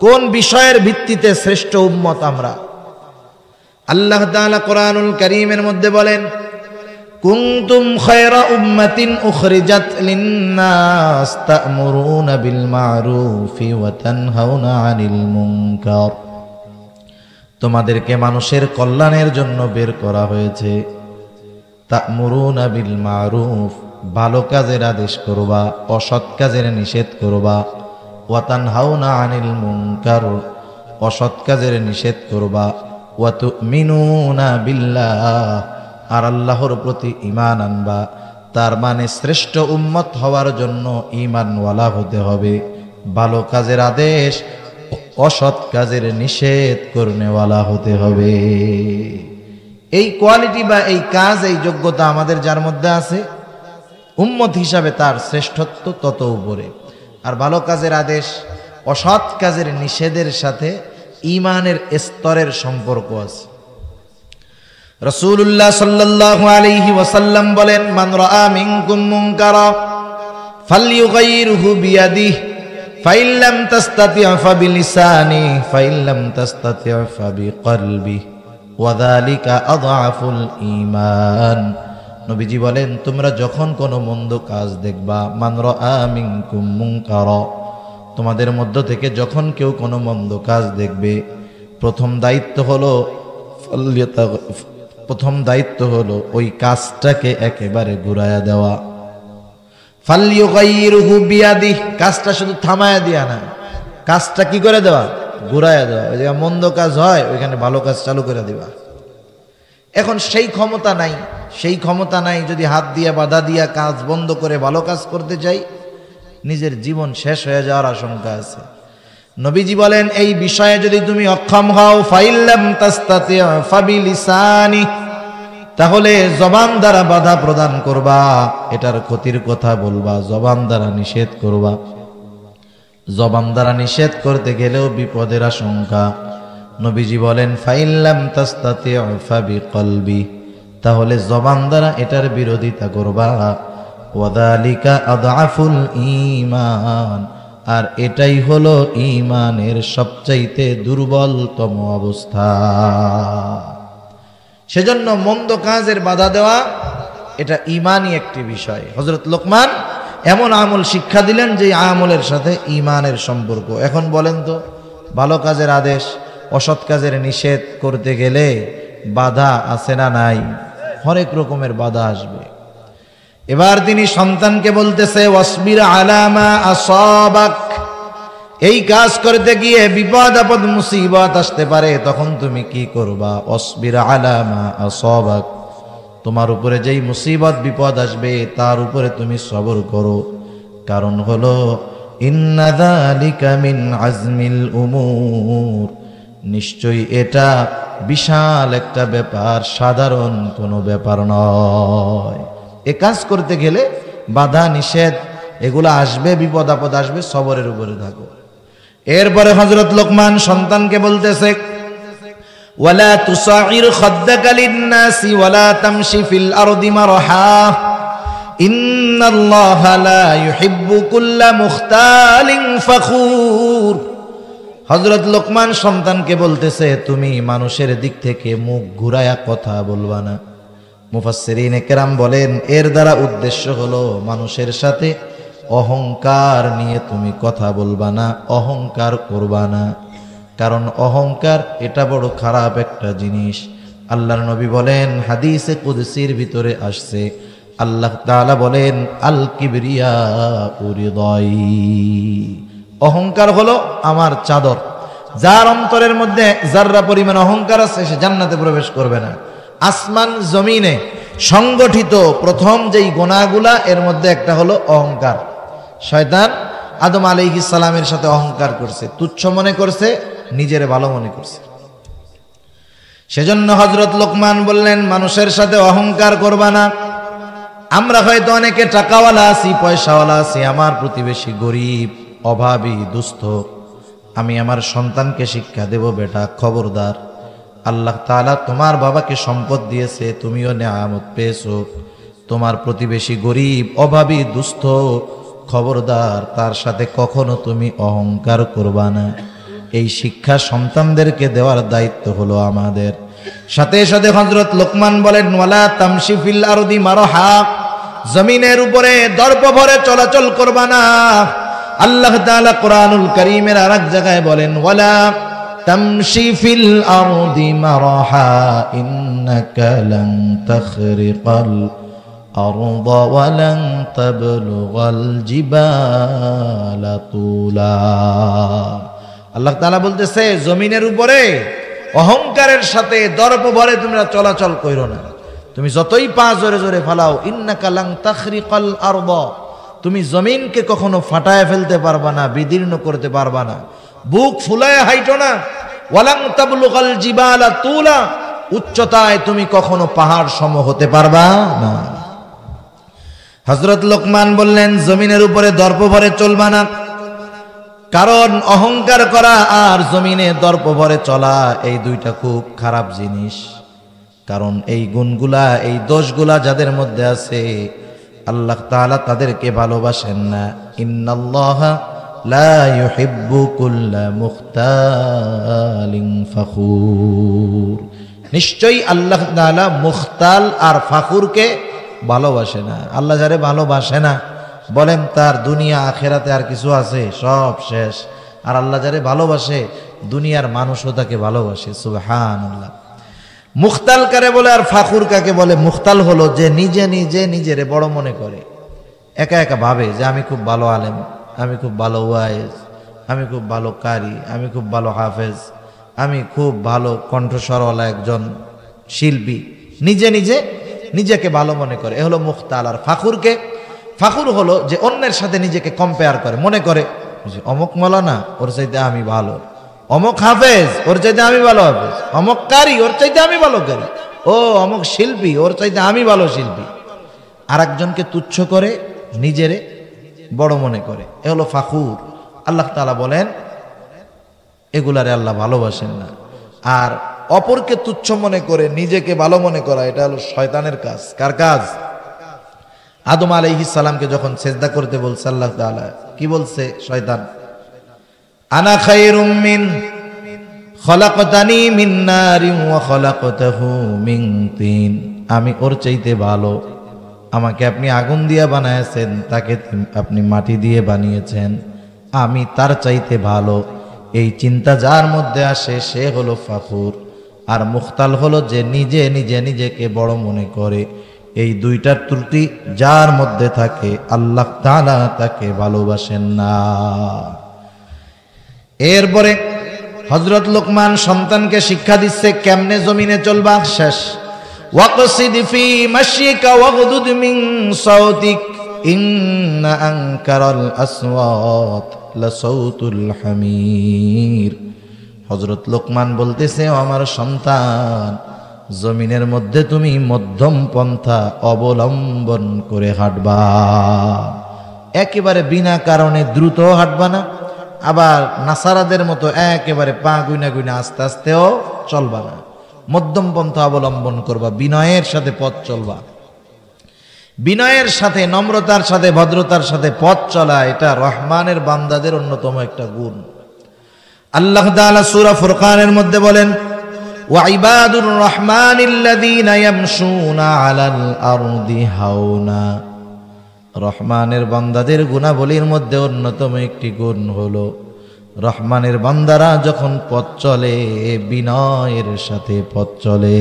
কোন বিষয়ের ভিত্তিতে শ্রেষ্ঠ উম্মত আমরা? আল্লাহ তাআলা কোরআনুল কারীমের মধ্যে বলেন, কুনতুম খায়রা উম্মাতিন উখরিজাত লিন-নাস তা'মুরুনা বিল মা'রুফি ওয়া তানহাউনা আনিল মুনকার। তোমাদেরকে মানুষের কল্যাণের জন্য বের করা হয়েছে। তা'মুরুনা বিল মা'রুফ, ভালো কাজের আদেশ করবা, অসৎ কাজের নিষেধ করবা। ওয়া তানহাউনা আনিল মুনকার, অসৎ কাজের নিষেধ করবা। ওয়া তু'মিনুনা বিল্লাহ, আর আল্লাহর প্রতি ঈমান আনবা। তার মানে শ্রেষ্ঠ উম্মত হওয়ার জন্য ঈমানওয়ালা হতে হবে, ভালো কাজের আদেশ, অসৎ কাজের নিষেধ করনেওয়ালা হতে হবে। এই কোয়ালিটি বা এই কাজ, এই যোগ্যতা আমাদের যার মধ্যে আছে, উম্মত হিসাবে তার শ্রেষ্ঠত্ব তত উপরে। আর ভালো কাজের আদেশ, অসৎ কাজের নিষেধের সাথে ঈমানের স্তরের সম্পর্ক আছে। রাসূলুল্লাহ সাল্লাল্লাহু আলাইহি ওয়াসাল্লাম বলেন, মান রাআ মিনকুম মুনকারা ফালইউগাইরহু বিয়াদিহি ফাইন লাম তাসতাতি' ফাবিলিসানিহি ফাইন লাম তাসতাতি' ফাবিকলবিহি ওয়া যালিকা আযআফুল ঈমান। নবীজি বলেন, তোমরা যখন কোনো মন্দ কাজ দেখবা, মান রাআ মিনকুম মুনকারা, তোমাদের মধ্য থেকে যখন কেউ কোনো মন্দ কাজ দেখবে, প্রথম দায়িত্ব হলো ওই কাজটাকে একেবারে ঘুরায়া দেওয়া। ফালইউগাইরহু বিয়াদিহি, কাজটা শুধু থামায়া দিয়া না, কাজটা কি করে দেওয়া? ঘুরায়া দেওয়া। ওই জায়গায় মন্দ কাজ হয়, ওইখানে ভালো কাজ চালু করে দিবা। এখন সেই ক্ষমতা নাই যদি হাত দিয়া বাধা দিয়া কাজ বন্ধ করে ভালো কাজ করতে চাই, নিজের জীবন শেষ হয়ে যাওয়ার আশঙ্কা আছে। নবীজি বলেন, এই বিষয়ে যদি তুমি অক্ষম হও, ফাইন লাম তাসতাতি' ফাবিলিসানি, তাহলে জবান দ্বারা বাধা প্রদান করবা, এটার ক্ষতির কথা বলবা, জবান দ্বারা নিষেধ করবা। জবান দ্বারা নিষেধ করতে গেলেও বিপদের আশঙ্কা। নবীজি বলেন, ফাইন লাম তাসতাতি' ফাবিকলবি, তাহলে জবান দ্বারা এটার বিরোধিতা করবা। ওয়া যালিকা আযআফুল ঈমান, আর এটাই হলো ঈমানের সবচাইতে দুর্বলতম অবস্থা। সেজন্য মন্দ কাজের বাধা দেওয়া এটা ঈমানই একটি বিষয়। হযরত লোকমান এমন আমল শিক্ষা দিলেন যে আমলের সাথে ঈমানের সম্পর্ক। এখন বলেন তো, ভালো কাজের আদেশ, অসৎ কাজের নিষেধ করতে গেলে বাধা আছে না নাই? হরেক রকমের বাধা আসবে। এবার তিনি সন্তানকে বলতেছে, ওয়াসবির আলা মা আসাবাক, এই কাজ করতে গিয়ে বিপদ আপদ মুসিবত আসতে পারে, তখন তুমি কি করবা? ওয়াসবির আলা মা আসাবাক, তোমার উপরে যেই মুসিবত বিপদ আসবে তার উপরে তুমি সবর করো। কারণ হলো, ইন্না যালিকা মিন আজমিল উমুর, নিশ্চয়ই এটা বিশাল একটা ব্যাপার, সাধারণ কোনো ব্যাপার নয়। এ কাজ করতে গেলে বাধা নিষেধ এগুলো আসবে, বিপদ আপদ আসবে, সবরের উপরে থাকো। এরপরে হযরত লোকমান সন্তানকে বলতেছে, ওয়ালা তুসাইর খাদ্দাকা লিন-নাসি ওয়ালা তামশি ফিল আরদি মারহা ইন্নাল্লাহা লা ইউহিব্বু কুল্লা মুখতালিন ফখুর। হযরত লোকমান সন্তানকে বলতেছে, তুমি মানুষের দিক থেকে মুখ ঘুরায়া কথা বলবা না। মুফাসসিরিনে কেরাম বলেন, এর দ্বারা উদ্দেশ্য হলো মানুষের সাথে অহংকার নিয়ে তুমি কথা বলবা না, অহংকার করবা না। কারণ অহংকার এটা বড় খারাপ একটা জিনিস। আল্লাহর নবী বলেন, হাদিসে কুদসির ভিতরে আসছে, আল্লাহ তাআলা বলেন, আল কিবরিয়া উরিদাই, অহংকার হলো আমার চাদর। যার অন্তরের মধ্যে যাররা পরিমাণ অহংকার আছে সে জান্নাতে প্রবেশ করবে না। আসমান জমিনে সংগঠিত প্রথম যেই গুনাহগুলা, এর মধ্যে একটা হলো অহংকার। শয়তান আদম আলাইহিস সালামের সাথে অহংকার করছে, তুচ্ছ মনে করছে, নিজের ভালো মনে করছে। সেজন্য হযরত লোকমান বললেন, মানুষের সাথে অহংকার করবা না। আমরা হয়তো অনেকে টাকাওয়ালা আছি, পয়সাওয়ালা আছি, আমার প্রতিবেশী গরিব, অভাবী, দুস্থ। আমি আমার সন্তানকে শিক্ষা দেব, বেটা খবরদার আল্লাহ তাআলা তোমার বাবাকে সম্পদ দিয়েছে, তুমিও নেয়ামত পেয়েছো, তোমার প্রতিবেশী গরিব, অভাবী, দুস্থ, খবরদার তার সাথে কখনো তুমি অহংকার করবা না। এই শিক্ষা সন্তানদেরকে দেওয়ার দায়িত্ব হলো আমাদের। সাথে সাথে হযরত লোকমান বলেন, ওয়ালা তামশি ফিল আরদি মারহা, জমিনের উপরে দর্প ভরে চলাচল করবা না। আল্লাহ তাআলা কোরআনুল কারীমের আরেক জায়গায় বলেন, ওয়ালা তামশি ফিল আরদি মারহা ইন্নাকা লান তাখরিকাল আরদ ওয়া লান তাবলুগাল জিবালা তুলা। আল্লাহ তাআলা বলতেছে, জমিনের উপরে অহংকারের সাথে দর্প ভরে তোমরা চলাচল কইরো না। তুমি যতই পা জোরে জোরে ফালাও, ইন্নাকা লান তাখরিকাল আরদ, তুমি জমিনকে কখনো ফাটায় ফেলতে পারবা না, বিদীর্ণ করতে পারবা না। বুক ফুলায় হাইটো না। ওয়ালাং তাবলুগাল জিবালা তুলা, উচ্চতায় তুমি কখনো পাহাড় সম হতে পারবা না। হযরত লোকমান বললেন, জমিনের উপরে দর্প ভরে চলবা না, কারণ অহংকার করা আর জমিনে দর্প ভরে চলা এই দুইটা খুব খারাপ জিনিস। কারণ এই গুণগুলা, এই দোষগুলা যাদের মধ্যে আছে, আল্লাহ তাআলা তাদেরকে ভালোবাসেন না। ইন্নাল্লাহা লা ইউহিব্বু কুল্লা মুখতালিন ফাখুর, নিশ্চয়ই আল্লাহ তাআলা মুখতাল আর ফাখুরকে ভালোবাসে না। আল্লাহ যারে ভালোবাসে না, বলেন তার দুনিয়া আখেরাতে আর কিছু আছে? সব শেষ। আর আল্লাহ যারে ভালোবাসে, দুনিয়ার মানুষও তাকে ভালোবাসে। সুবহানাল্লাহ। মুখতাল কারে বলে আর ফাখুর কাকে বলে? মুখতাল হলো যে নিজে নিজে নিজেরে বড় মনে করে, একা একা ভাবে যে আমি খুব ভালো আলেম, আমি খুব ভালো ওয়াইজ, আমি খুব ভালো কারি, আমি খুব ভালো হাফেজ, আমি খুব ভালো কণ্ঠস্বরওয়ালা একজন শিল্পী। নিজে নিজে নিজেকে ভালো মনে করে, এ হলো মুখতাল। আর ফাখুরকে, ফাখুর হলো যে অন্যের সাথে নিজেকে কম্পেয়ার করে, মনে করে যে অমুক মাওলানা ওর চাইতে আমি ভালো, অমুক হাফেজ ওর চাইতে আমি ভালো হাফেজ, অমুক কারি ওর চাইতে আমি ভালো কারি, ও অমুক শিল্পী ওর চাইতে আমি ভালো শিল্পী। আর একজনকে তুচ্ছ করে নিজেরে বড় মনে করে, এ হলো ফাখুর। আল্লাহ তাআলা বলেন এগুলারে আল্লাহ ভালোবাসেন না। আর অপরকে তুচ্ছ মনে করে নিজেকে ভালো মনে করা, এটা হলো শয়তানের কাজ। কার কাজ? আদম আলাইহিস সালামকে যখন সেজদা করতে বলছে আল্লাহ তাআলা, কি বলছে শয়তান? আনা খায়রুম মিন খলাকতানি মিন নারিন ওয়া খলাকতাহু মিন তিন, আমি ওর চাইতে ভালো, আমাকে আপনি আগুন দিয়ে বানায়েছেন, তাকে আপনি মাটি দিয়ে বানিয়েছেন, আমি তার চাইতে ভালো। এই চিন্তা যার মধ্যে আসে সে হলো ফাখুর। আর মুখতাল হলো যে নিজে নিজে নিজেকে বড় মনে করে। এই দুইটার ত্রুটি যার মধ্যে থাকে, আল্লাহ তাআলা তাকে ভালোবাসেন না। এরপরে হযরত লোকমান সন্তানকে শিক্ষা দিচ্ছে কেমনে জমিনে চলবা। শেষ, ওয়াকসিদ ফি মাশিকা ওয়াগদুদ মিন সাউতিক ইন্না আনকারাল আসওয়াত লাসাউতুল হামির। হযরত লোকমান বলতেছে, আমার সন্তান, জমিনের মধ্যে তুমি মধ্যম পন্থা অবলম্বন করে হাঁটবা। একেবারে বিনা কারণে দ্রুত হাঁটবা না, আবার নাসারাদের মতো একেবারে পা গুইনা গুইনা আস্তে আস্তেও চলবা না। মধ্যম পন্থা অবলম্বন করবা, বিনয়ের সাথে পথ চলবা। বিনয়ের সাথে, নম্রতার সাথে, ভদ্রতার সাথে পথ চলা, এটা রহমানের বান্দাদের অন্যতম একটা গুণ। আল্লাহ তাআলা সূরা ফুরকানের মধ্যে বলেন, ওয়াইবাদুর রহমানিল্লাযীনা ইয়ামশুনা আলাল আরদি হাওনা। রহমানের বান্দাদের গুণাবলীর মধ্যে অন্যতম একটি গুণ হলো, রহমানের বান্দারা যখন পথ চলে বিনয়ের সাথে পথ চলে।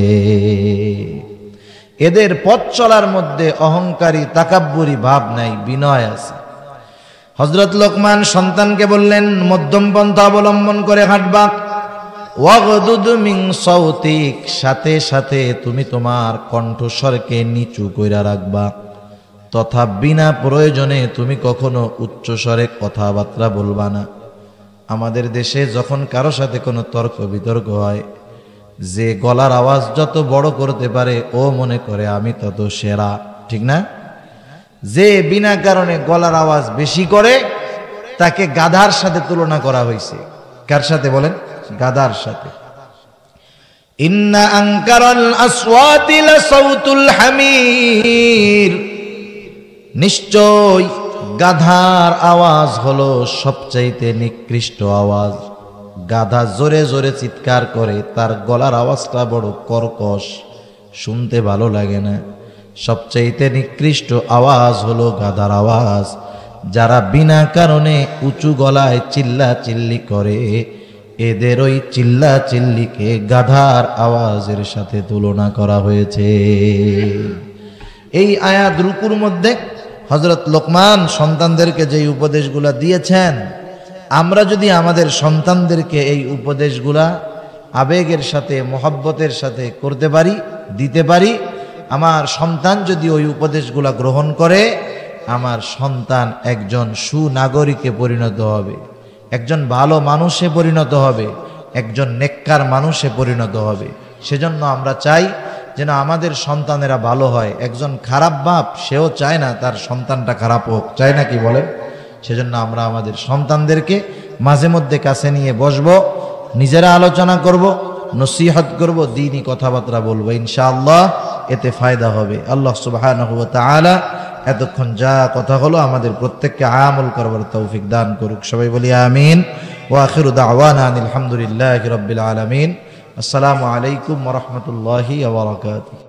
এদের পথ চলার মধ্যে অহংকারী তাকাব্বুরি ভাব নাই, বিনয় আছে। হযরত লোকমান সন্তানকে বললেন মধ্যম পন্থা অবলম্বন করে হাঁটবা। ওয়াগদুদ মিন সাউতিক, সাথে সাথে তুমি তোমার কণ্ঠস্বরকে নিচু কইরা রাখবা, তথা বিনা প্রয়োজনে তুমি কখনো উচ্চ স্বরে কথাবার্তা বলবা না। আমাদের দেশে যখন কারো সাথে কোনো তর্ক বিতর্ক হয়, যে গলার আওয়াজ যত বড় করতে পারে ও মনে করে আমি তত সেরা, ঠিক না? যে বিনা কারণে গলার আওয়াজ বেশি করে তাকে গাধার সাথে তুলনা করা হয়েছে। কার সাথে বলেন? গাধার সাথে। ইন্না আনকারাল আসওয়াতি লাসাউতুল হামির, নিশ্চয় গাধার আওয়াজ হলো সবচাইতে নিকৃষ্ট আওয়াজ। গাধা জোরে জোরে চিৎকার করে, তার গলার আওয়াজটা বড় কর্কশ, শুনতে ভালো লাগে না। সবচাইতে নিকৃষ্ট আওয়াজ হলো গাধার আওয়াজ। যারা বিনা কারণে উঁচু গলায় চিল্লা চিল্লি করে, এদের ওই চিল্লা চিল্লিকে গাধার আওয়াজের সাথে তুলনা করা হয়েছে। এই আয়াত রুকুর মধ্যে হযরত লোকমান সন্তানদেরকে যেই উপদেশগুলা দিয়েছেন, আমরা যদি আমাদের সন্তানদেরকে এই উপদেশগুলা আবেগের সাথে, মহব্বতের সাথে করতে পারি, দিতে পারি, আমার সন্তান যদি ওই উপদেশগুলা গ্রহণ করে, আমার সন্তান একজন সুনাগরিকে পরিণত হবে, একজন ভালো মানুষে পরিণত হবে, একজন নেককার মানুষে পরিণত হবে। সেজন্য আমরা চাই যেন আমাদের সন্তানেরা ভালো হয়। একজন খারাপ বাপ সেও চায় না তার সন্তানটা খারাপ হোক, চায় না কি বলেন? সেজন্য আমরা আমাদের সন্তানদেরকে মাঝে মধ্যে কাছে নিয়ে বসবো, নিজেরা আলোচনা করব, নসিহত করব, দ্বীনি কথাবার্তা বলবো, ইনশাআল্লাহ এতে ফায়দা হবে। আল্লাহ সুবহানাহু ওয়া তাআলা এতক্ষণ যা কথা হলো আমাদের প্রত্যেককে আমল করবার তৌফিক দান করুক। সবাই বলি আমিন। ওয়া আখিরু দাওয়ানা আলহামদুলিল্লাহি রাব্বিল আলামিন। আসসালামু আলাইকুম ওয়া রাহমাতুল্লাহি ওয়া বারাকাতুহু।